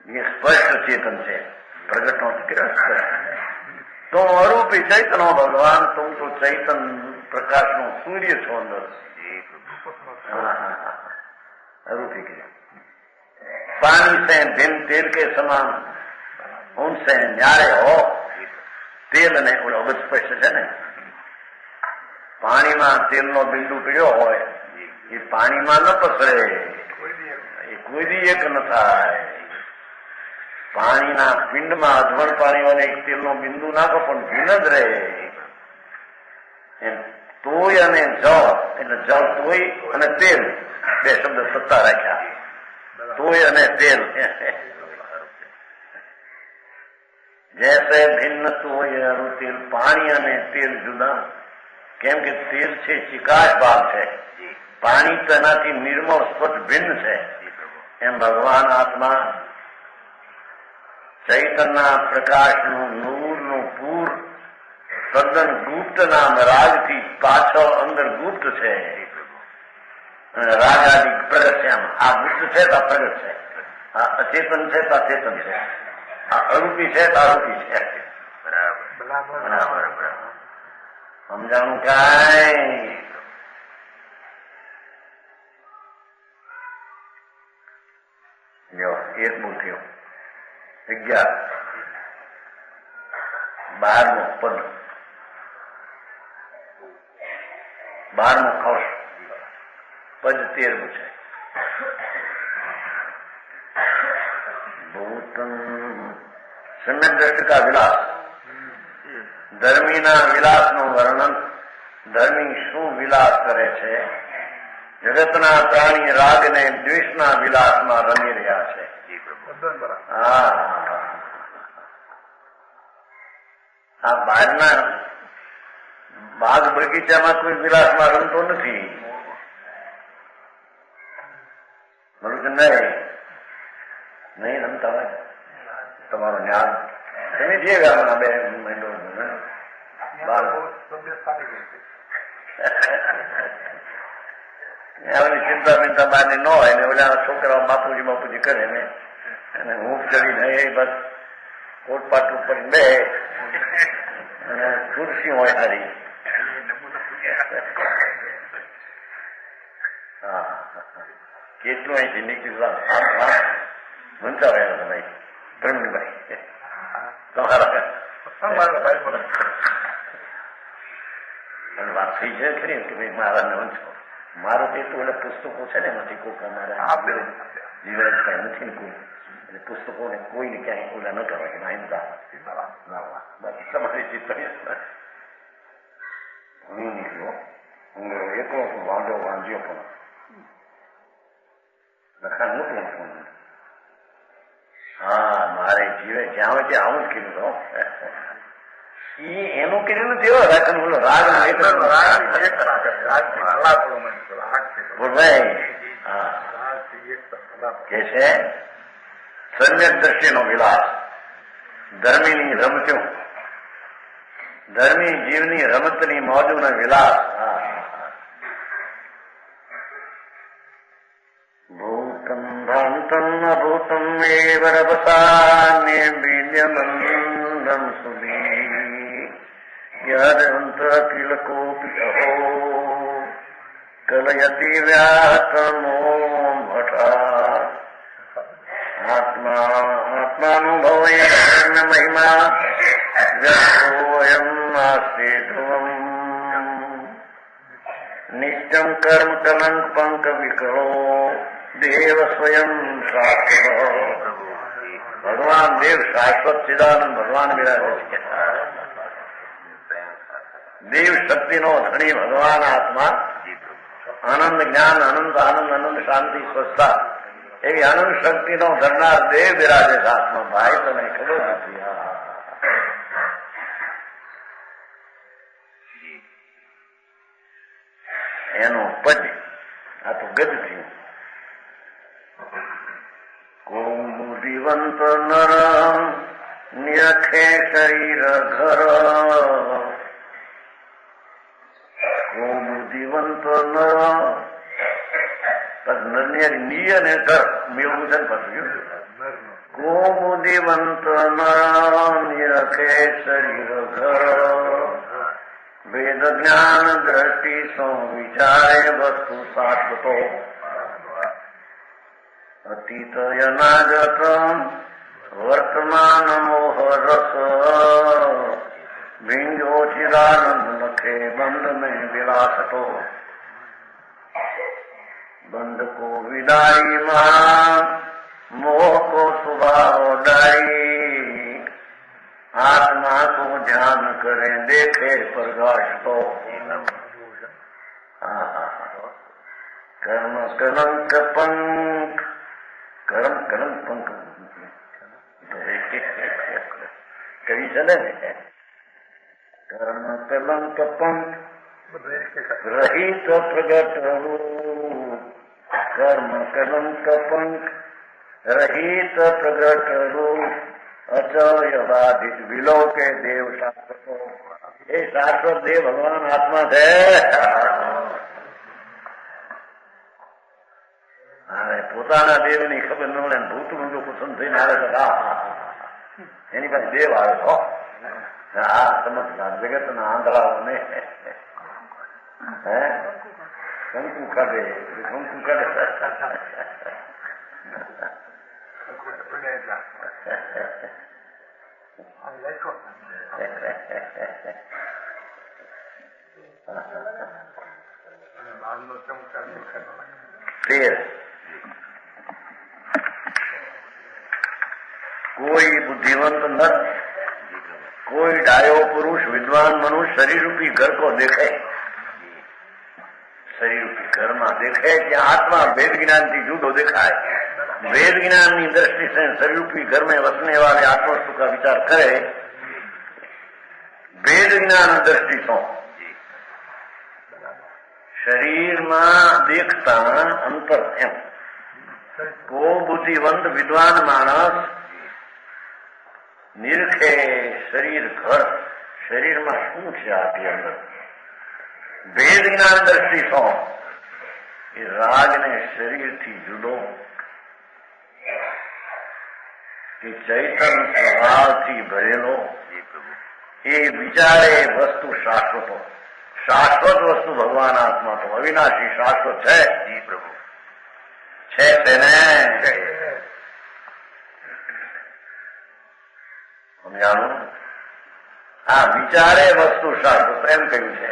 એ સ્પષ્ટ ચેતન છે, પ્રગટ નો તો અરૂપી ચૈતન હો ભગવાન. તું તો ચૈતન પ્રકાશ નો સૂર્ય છો અંદર. अरूपी के पानी से भिन्न तेल के समान उनसे न्यारे हो. तेल ने અબજ સ્પષ્ટ છે ને, પાણીમાં તેલનો બિંદુ પીડ્યો હોય એ પાણીમાં ન પસરે, એ કોઈ દી એક ન થાય. પાણીના પિંડમાં અધવણ પાણીમાં એક તેલનો બિંદુ નાખો પણ ભીન જ રહે. તોય અને જળ, એટલે જળ તોય અને તેલ બે શબ્દ સત્તા રાખ્યા. તોય અને તેલ જૈસે ભિન્ન તોય તેલ. પાણી અને તેલ જુદા, કેમ કે તેલ છે ચિકાશ ભાગ છે, પાણી તો એનાથી નિર્મળ સ્વચ્છ ભિન્ન છે. એમ ભગવાન આત્મા ચૈતનના પ્રકાશનું નૂરનું પૂર તદ્દન ગુપ્ત નામ રાજથી પાછળ અંદર ગુપ્ત છે. રાજ આદિ પ્રગટ છે. આ ગુપ્ત છે તો પ્રગટ છે, આ અચેતન છે તો ચેતન છે, આ અરૂપી છે તો આરૂપી છે. બરાબર સમજાણું કાંઈ? જો એક બહુ થયો 11 12મો પદ, 12મો ખોશ, પદ 13મું છે. ભૂતમ સમ્યક દ્રષ્ટિ કા વિલાસ. ધર્મીના વિલાસનું વર્ણન. ધર્મી શું વિલાસ કરે છે? જગતના પ્રાણી રાગ ને દ્વેષના વિલાસમાં રમી રહ્યા છે. આ બહારના બાગ બગીચામાં કોઈ વિલાસમાં રમતો નથી. બોલું કે નહીં રમતા હોય તમારો ન્યાય તમે જે ગામના 2 મહિનો ચિંતા બિંતા બારની ન હોય ને ઓલા છોકરાઓ બાપુજી કરે ને, અને હું ચડીને એ બસ કોટપાટ ઉપર બે અને ખુરશી હોય સારી. હા કેટલું અહીંથી નીકળી ભણતા રહ્યા હતા ભાઈ પ્રવીણભાઈ તમારા વાત થઈ છે ખરી કે ભાઈ મારા વંશો મારું તો એટલું એટલે પુસ્તકો છે ને એમાંથી કોઈ અમારા જીવન કઈ નથી ને કોઈ, એટલે પુસ્તકોને કોઈને ક્યાંય ઓલા ન કરવા માહિતી બાકી તમારી ચિત્તણી હું નીકળ્યો, હું એકલો વાંધો વાંધ્યો પણ લખાણ મોકલું. હા મારે જીવે જ્યાં હોય ત્યાં આવું જ કીધું. એનું કીધું નથી એવો રાખન બોલો રાગ કે છે સમ્યક દ્રષ્ટિનો વિલાસ. ધર્મીની રમત્યું, ધર્મી જીવની રમતની મોજુનો વિલાસ. ભૂતમ ભ્રાંતમ અભૂતમ એવ રભસાન્ય બીજમંદમ સુધી યદંત કિલ કોપી અહો કલયતિ વ્યાતમો મઠા. આત્માનુભવે મહિમા વ્યક્તોયમ નાસ્તિ ધ્રુવમ નિત્યમ કર્મ કલંક પંક વિકળો દેવ સ્વયં શાશ્વત. ભગવાન દેવ શાશ્વત ચિદાનંદ ભગવાન બિરાજે છે. દેવ શક્તિનો ધણી ભગવાન આત્મા. આનંદ જ્ઞાન અનંત આનંદ અનંત શાંતિ સ્વસ્થતા એવી આનંદ શક્તિનો ધરનાર દેવ બિરાજે છે આત્મા. ભાઈ તને ખબર નથી. એનો પદ આ તો ગદ થયું. કૌમુદિવંત નર નિરખે શરીર ઘર. કૌમુદિવંત નર નિય ને કર મેળવું છે ને પછી કૌમુદિવંત નર નિરખે શરીર ઘર. વેદ જ્ઞાન દ્રષ્ટિ સો વિચારે વસ્તુ શાશ્વતો. અતીત અનાગત વર્તમાન મોહ રસ. ભીંજો ચિદાનંદ લખે બંધ મેં વિલાસતો. બંધ કો વિદારી માં મોહ કો સ્વભાવ ડારી. आत्मा को ध्यान करे देखे प्रकाश तो कर्म कलंक पंख कर्म कलंक पंख कही चले कर्म कलंक पंख रहित प्रगट रूप कर्म कलंक पंख रहित प्रगट रूप अचय बाधित विलो के देव शाश्वतो ये शाश्वत देव भगवान आत्मा છે. પોતાના દેવની ખબર ન મળે ભૂતનું જો કુસુમ થઈને આવે તો એની પાસે દેવ આવે તો આ ચમત્કાર જગતના આંધળાઓને કંકુ કાઢે કંકુ કાઢે. કોઈ બુદ્ધિવંત નર કોઈ ડાયો પુરુષ વિદ્વાન મનુષ્ય શરીર રૂપી ઘર को देखे. शरीर रूपी घर में देखे ત્યાં आत्मा वेद ज्ञान થી જુદો દેખાય. वेद ज्ञान की दृष्टि से शरीर रूपी घर में वसने वाले आत्मस्तु का विचार करे. वेद ज्ञान दृष्टि तो शरीर में देखता अंतर एम को बुद्धिवंत विद्वान मानस निरखे शरीर घर शरीर में शू है आपके अंदर. वेद ज्ञान दृष्टि तो राग ने शरीर थी जुदो कि चैतन स्वभाव थी भरेलो ये विचारे वस्तु शाश्वतो. शाश्वत वस्तु भगवान आत्मा तो अविनाशी शाश्वत है. जी प्रभु છે તેને સમજાણું. આ વિચારે વસ્તુ શાશ્વત એમ કહ્યું છે.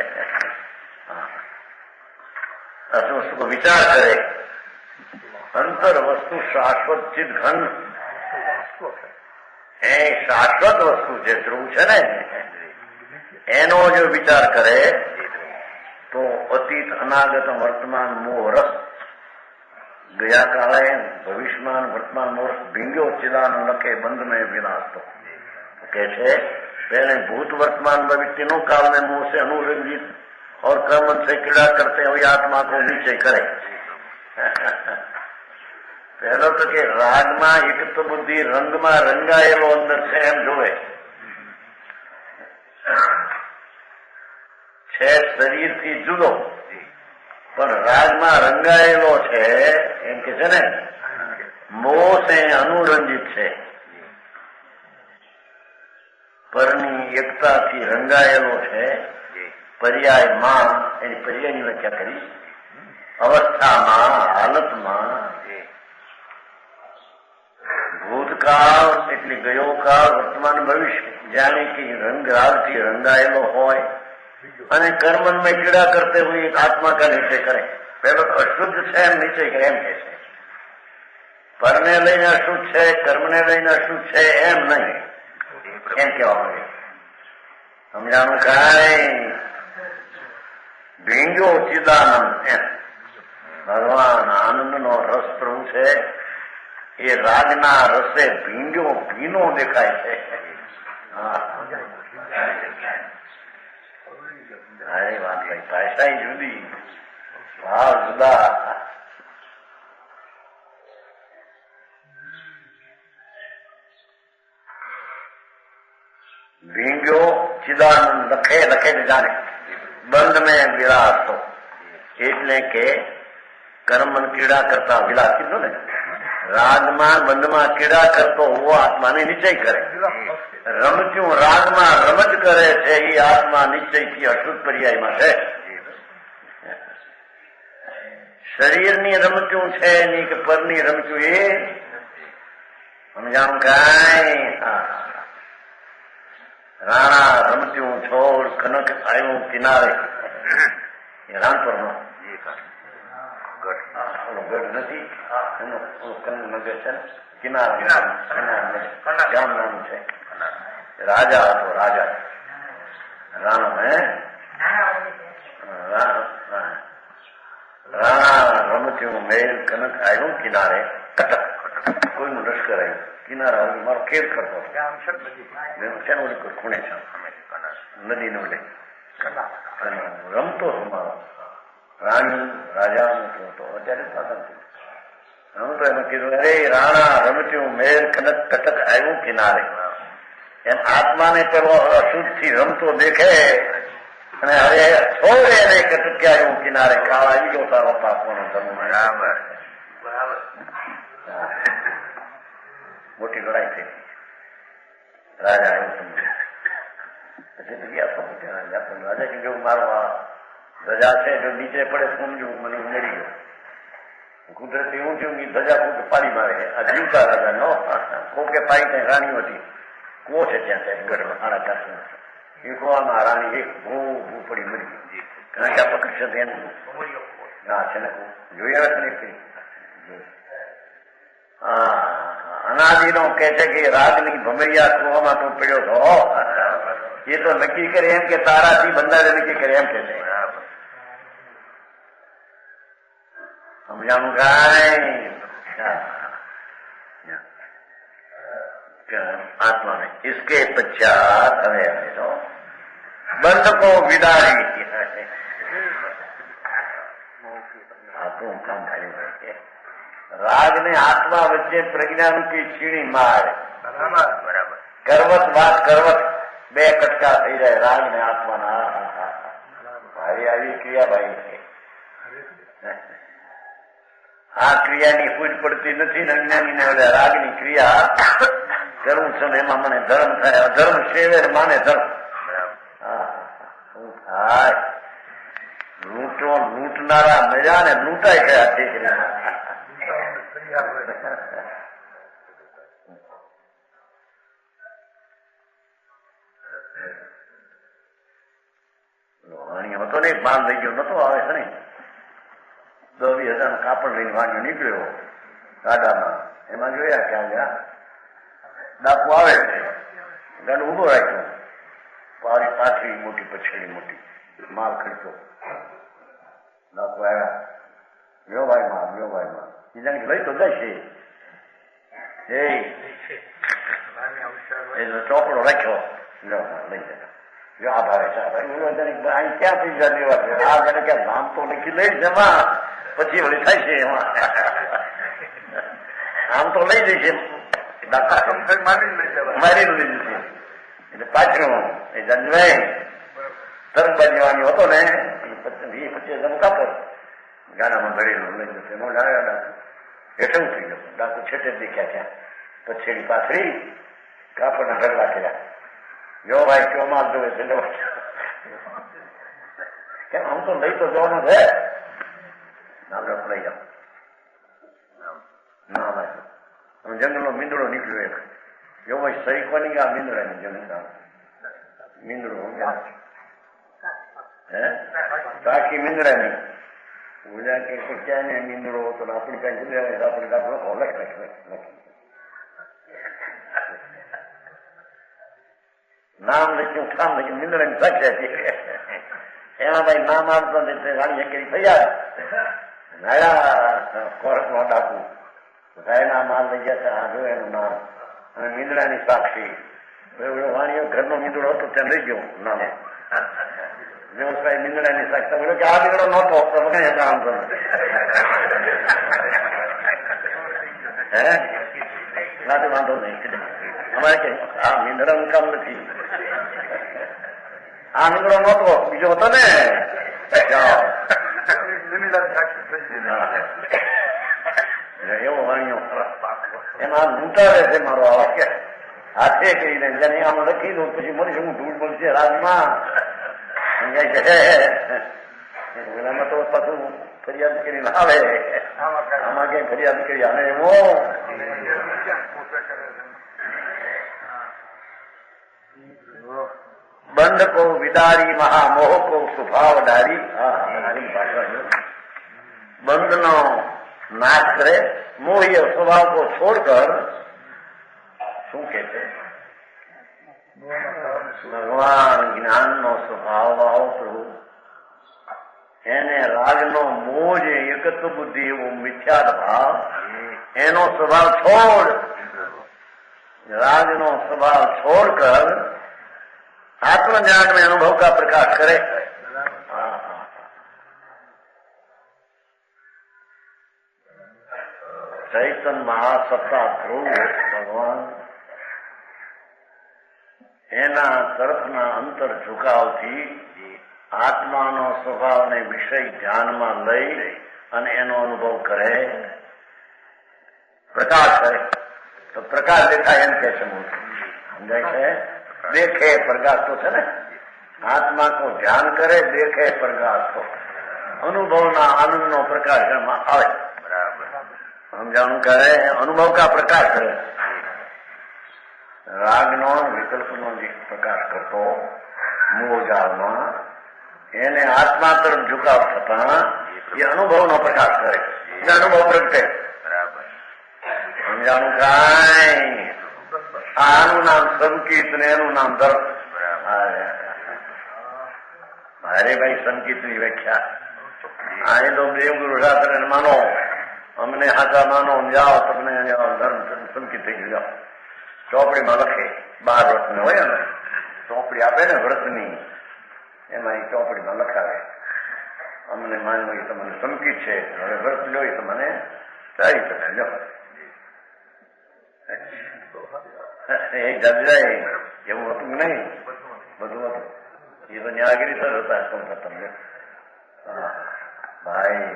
वस्तु को विचार करे अंतर वस्तु शाश्वत चिद घन એ શાશ્વત વસ્તુ છે ધ્રુવ છે ને એનો જો વિચાર કરે તો અતીત અનાગત વર્તમાન મોહ રસ ગયા કાળે ભવિષ્યમાન વર્તમાન મોહ ભીંગ્યો ચિદાન લખે બંધ में विनाश तो કે છે पहले भूत वर्तमान भविष्य तीनों काल में मोह से अनुरंजित और कर्म से क्रीड़ा करते हुए आत्मा को नीचे करे. पहलो तो कि राग में एक तो बुद्धि रंग में रंगायेलो अंदर से एम जोवे છે શરીરથી જુદો, પણ રાગમાં રંગાયેલો છે એમ કે છે ને, મોહ સે અનુરંજિત છે, પરની એકતાથી રંગાયેલો છે. પર્યાયમાં એની પર્યાયની વ્યાખ્યા કરી, અવસ્થામાં, હાલતમાં. ભૂતકાળ એટલે ગયો કાળ, વર્તમાન, ભવિષ્ય, જાણે કે રંગ રાગથી રંગાયેલો હોય અને કર્મમાં પીડા કરતે હોય આત્મા કા નિશ્ચય કરે. પેલો તો અશુદ્ધ છે એમ નિશ્ચય કરે, એમ કે છે. પરને લઈને અશુદ્ધ છે, કર્મને લઈને અશુદ્ધ છે એમ નહીં, એમ કેવા માંગે. સમજાણું કાંઈ? ભીંગો ચિદાનંદ એમ ભગવાન આનંદનો રસ પ્રભુ છે, એ રાગના રસે ભીનો દેખાય છે. અરે વાત ભાઈ, ભાષા જુદી, ભાવ જુદા. ભીંગ્યો ચિદાનંદ લખે જાણે બંધ મેં વિલાસ તો, એટલે કે કર્મ કીડા કરતા વિલાસ કીધું ને, રાગમાં બંધમાં કીડા કરતો હોવો આત્માને નિશ્ચય કરે. રમતું રાગમાં રમત કરે છે એ આત્મા નિશ્ચયથી અશુદ્ધ પર્યાયમાં છે. શરીરની રમતું છે નહીં કે પરની રમતું, એ સમજાણું કાંઈ? રાણા રમતું છોડ કનક આવ્યું કિનારે, એ રાણપુર નો ગઢ નથી, નગર છે ને, કિનારા ગામ નામ છે. રાજા હતો, રાજા રાણા, રાણા રમતું મેલ કનક આવ્યું કિનારે, કટક કોઈનું લશ્કર આવ્યું કિનારા, મારો ખેલ કરતો ખૂણે છે નદી નો લઈ રમતો હતો મારો. રાણી રાજા હતો, અત્યારે સાધન રમતો. એમાં કીધું, અરે રાણા રમતું મેલ કનક કટક આવ્યું કિનારે. એમ આત્માને પેલો અશુદ્ધ થી રમતો દેખે અને હવે છોડે એને કટક્યા આવ્યું કિનારે. કાળ આવી ગયો તારો પાપનો ધર્મ. બરાબર બરાબર. મોટી લડાઈ થઈ, રાજા આવ્યું સમજે. પછી રાજા કે જો મારો ધજા છે જો નીચે પડે સમજવું, મને મરી ગયો. કુદરતી એવું થયું કે ધજા કુદ પાડી મારે. આ જીવતા રાજા નો કોકે પાડી કઈ રાણી હતી, કુવો છે ત્યાં સાહેબ ગઢમાં 4.5 એ કુવામાં રાણી એક ભૂ પડી મરી ગઈ. કારણ કે આ પકડશે એનું હા છે ને, જોઈ આવે છે ને. અનાદિ નો કે છે કે રાગની ભમરિયા કુવામાં તું પડ્યો છો, એ તો નક્કી કરે એમ કે તારાથી બંધારે નક્કી કરે એમ કે છે. સમજાણું કાંઈ? आत्मा में इसके पश्चात हमें तो बंध को विदारी राग ने आत्मा वच्चे प्रज्ञा रूपी छीणी मार बराबर करवत बात करवत બે કટકા થઈ જાય રાગ ને આત્માના. ભાઈ આવી ક્રિયા ભાઈ છે. આ ક્રિયાની ફૂટ પડતી નથી ને અજ્ઞાની ને રાગની ક્રિયા કરવું છે ને એમાં મને ધર્મ થાય. અધર્મ સેવે માને ધર્મ. શું થાય? લૂંટો લૂંટનારા મજા ને લૂંટાઈ ગયા છે. વાણી હતો ને બાંધ થઈ ગયો નતો આવે છે ને 10,000 કાપડ લઈને વાણીઓ નીકળ્યો ગાડામાં. એમાં જોયા કે આવ્યા ડાકુ આવે છે, ગાડું ઉભો રાખ્યો, પારી પાછળ મોટી પછેડી મોટી માલ ખર્ચો. ડાકુ આવ્યા, લ્યો ભાઈમાં બીજાને લઈ તો દઈ છે ચોપડો રાખ્યો, લ્યો લઈ જાય. આ ભાવે અહીં ક્યાં પૈસા લેવા છે? આ મને ક્યાં નામ તો લખી લઈશ એમાં, પછી વળી થાય છે એમાં. આમ તો લઈ જઈશે મારી લઈ જશે એટલે પાછળ એ જંજભાઈ તરંગબાજી જવાની હતો ને 20-25 કાપડ ગાડામાં ભરેલું લઈ જશે એમાં ડાકુ હેઠું થઈ ગયો. ડાકુ છેટે જ દેખ્યા ત્યાં પછેડી પાથરી કાપડના ઢગલા કર્યા. જો ભાઈ કયો માલ જોવે છે કેમ હું તો લઈ તો જવાનું છે આપણે લઈ જાઓ. ના ભાઈ જંગલનો મીંદડો નીકળ્યો એક જો ભાઈ સહી કોની આ મીંદડાની જંગલ મીંદડો બાકી મીંદડાની ઓલા કે ક્યાં ને મીંદડો તો આપણી પાસે આપણે દાખલો નામ લખ્યું કામ લખ્યું મીંદડાની સાક્ષી એમાં ભાઈ નામ આવતો રાણી કરી તૈયાર નાયા કોર્ટમાં ડાકુ ગાયના માલ લઈ ગયા આ જો એનું નામ અને મીંદડાની સાક્ષી વાણીઓ ઘરનો મીંદડો હતો ત્યાં લઈ ગયો નામે વ્યવસાય મીંદડાની સાક્ષી બોલો કે આ મીંદડો નહોતો કામ કરો હે વાંધો નહીં અમારે કે આ મીંદડાનું કામ નથી આ મીંદડો નહોતો બીજો હતો ને એવો વાણીઓ એમાં લૂંટાવે છે મારો આવા કે હાથે કરીને જેને આમ લખી દઉં પછી મને શું ધૂળ મળશે રાજમાં એનામાં તો પાછું ફરિયાદ કરીને આવે આમાં ક્યાંય ફરિયાદ કરી અને એવો બંધ કો વિદારી મહામોહ કો સ્વભાવ ડારી બંધ નો નાશ કરે મોહિય સ્વભાવ को छोड़कर શું કે છે ભગવાન જ્ઞાન નો સ્વભાવ આવો પ્રભુ એને રાગનો મોહ જે એકત્વ બુદ્ધિ એવો મિથ્યા ભાવ એનો સ્વભાવ છોડ राग नो स्वभाव छोड़कर आत्मज्ञान में अनुभव का प्रकाश करे। चैतन्य महासत्ता ध्रुव भगवान एना तरफना अंतर झुकावथी आत्मानो स्वभावने विषय ध्याનમાં લઈ અને એનો અનુભવ કરે, પ્રકાશ કરે તો પ્રકાશ દેખાય એમ કે છે। સમજાય છે? देखे प्रकाश तो है ना, आत्मा को ध्यान करे, देखे प्रकाश को अनुभव ना आनंद नो प्रकाश आवे। समझाणु करे अनुभव का प्रकाश करे, राग नो विकल्प नो प्रकाश करतो मोहजाल में એને આત્મા તરફ ઝુકાવ થતા એ અનુભવ નો પ્રકાશ કરે, અનુભવ પ્રગટે। સમજાણું કાંઈ આનું નામ સંકિત ને એનું નામ ધર્મ। અરે ભાઈ સંકિત ની વ્યાખ્યા આ તો દેવગુરુ શાસ્ત્ર માનો, અમને હાથા માનો જાઓ તમને ધર્મ સંકિત થઈ ગયો। ચોપડીમાં લખે 12 વ્રત હોય ને, ચોપડી આપે ને વ્રતની, એમાં એ ચોપડીમાં લખાવે અમને માનવું એ તમને સંકિત છે, હવે વ્રત લો એ તમને ચાલી શકે। લો એવું હતું નહીં, બધું હતું એ તો ન્યાગીરી સર હતા તમને ભાઈ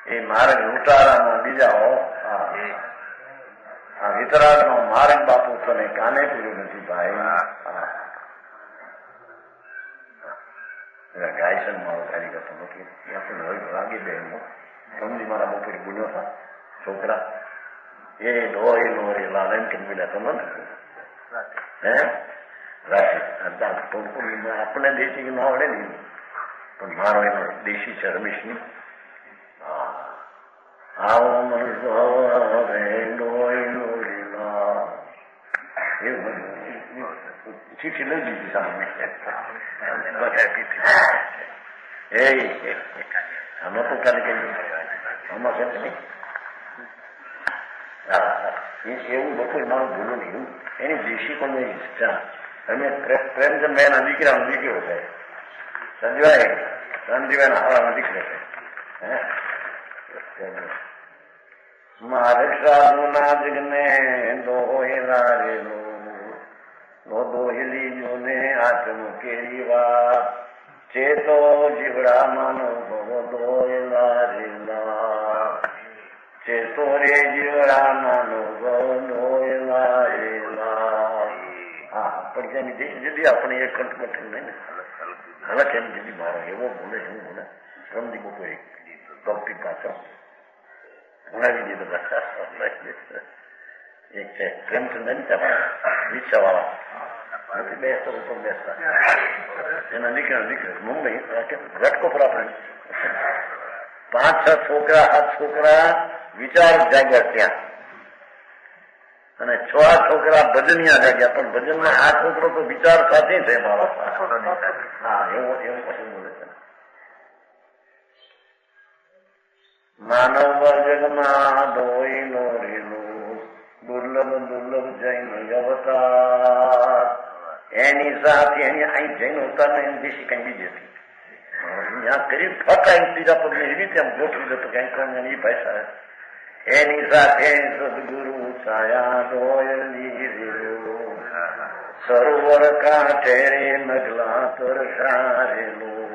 એ માર્ગ લૂંટારામાં બીજા હો, આ વિતરાગ નો માર્ગ બાપુ તને કાને પૂર્યું નથી ભાઈ। ગાયસન મારો કારીગર હતો નથી, આપણે હોય લાગી દે સમજી મારા બપોરે ગુન્યો હતા છોકરા એ ડોય નો રે લાલન કે મિલા તો ને હે રાશી આપણે દેશી ન આવડે ને, પણ મારો એનો દેશી છે રમેશની। આવો મનુષ્ય ડોય નો રેલા એવું બધું ચીઠી લઈ દીધી સામે આમાં તો કાલે કઈ આમાં છે નહીં એવું બપોર મારું ભૂલું નહીં, એની દેશી પણ અમે પ્રેમચંદ ભાઈ ના દીકરાનો દીકરો છે સંજયભાઈ, સંજયભાઈ ના હારાનો દીકરો છે। મારે સાધુ ના જગને દોહેલા રેલો દોહેલી જોને હાથ મૂકેલી વાત ચેતો જીવડામાં ભવ દોયલા રેલા, ચેતો રે જીવડામાં ભવ દોયલા રેલા. હા, પણ જેની જદી આપણે એક કંઠ નહીં ને હવે કેમ જદી મારો એવો બોલે એવું બોલે રમદી બપો એક ટોપિક પાછળ ભણાવી દીધો. એક છે પ્રેમચંદ રિક્ષા વાળા નથી બેસતા ઉપર બેસતા એના નીકળે મુંબઈ રટકો પર આપણે 5-6 છોકરા 7 છોકરા વિચાર જાગ્યા ત્યાં અને 6 છોકરા ભજનિયા જાગ્યા પણ ભજનમાં આ છોકરો તો વિચાર સાથે છે મારા. હા એવું પછી બોલે છે. માનવ જગમાં દોઈ નો રેલું દુર્લભ જૈન અવતાર. એની સાથે એની અહીં જૈન અવતાર ને એની દેશી કઈ બીજી હતી ત્યાં કરી ફટાઈ ત્રીજા પગને એવી રીતે આમ ગોઠવી જતો કઈ કોણ એ ભાષા. એની સાથે સદગુરુ છાયા દોયલી રેલું સરોવર કાંઠે રે નગલા તરસારેલું.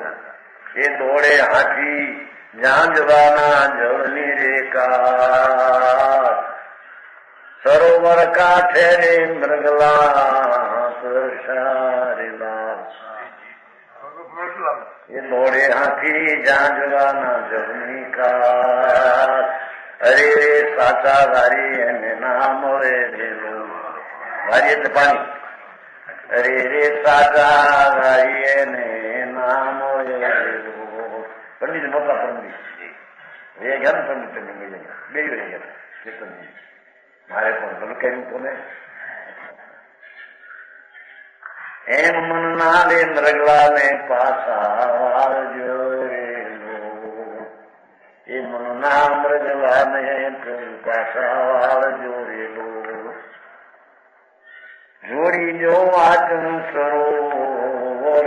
એ દોડે હાથી ઝાંઝવાના જળની રેખા સરોવર કાંઠે રે મૃગલા તરસારેલા. એ દોડે હાથી ઝાંઝવાના જળની કાર. અરે રે સાચા વારી એને ના મળે રેલું. વારી એટલે પાણી. અરે રે સાચા વારી એને ના મળે રેલું. પંડિત મોટા પંડિત એ ગયા ને પંડિત બે રહી ગયા મારે પણ ભલું કર્યું કોને. એમ મન ના લે મૃગલા ને પાછા વાળજો રેલું. એ મન ના મૃગલા ને પાછા વાળજો રેલું. જોડી જો વાચન સરોવર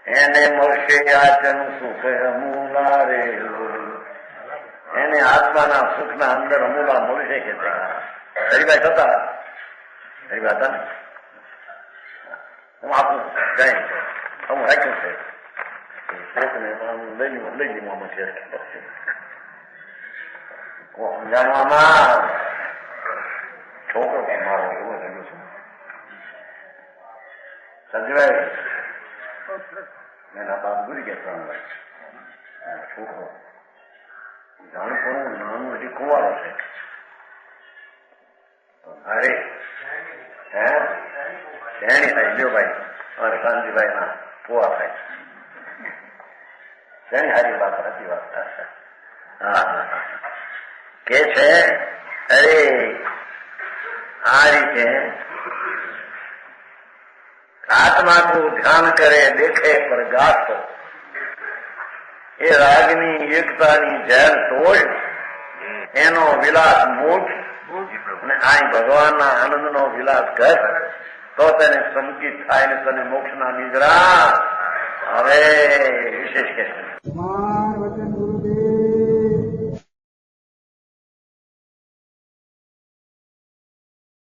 એને મળશે આચન સુખ અમૂલા રેલું. એને આત્માના સુખના અંદર અમૂલા મળશે કે હરિભાઈ થતા હરિભાઈ હતા ને હું આપું કઈ હું રાખ્યું છે લઈ લેવામાં છે જાણવામાં છોકરો મારો એવો રહ્યો છે સંજયભાઈ એના બાપ ગુરી ગયા 3 વર્ષ છોકરો જાણપણું નાનું હજી કુંવારો છે. અરે હે શેણી થાય લ્યો ભાઈ અને શાંતિભાઈ ના કુવા થાય શેણી હારી વાત હતી વાત. હા કે છે અરે આ રીતે આત્મા को ધ્યાન કરે દેખે પર ગાતો. એ રાગની એકતાની ઝેર તોડ એનો વિલાસ મૂક અને આ ભગવાનના આનંદનો વિલાસ કર તો તેને સંકિત થાય ને તને મોક્ષના નિદ્રા હવે વિશેષ કે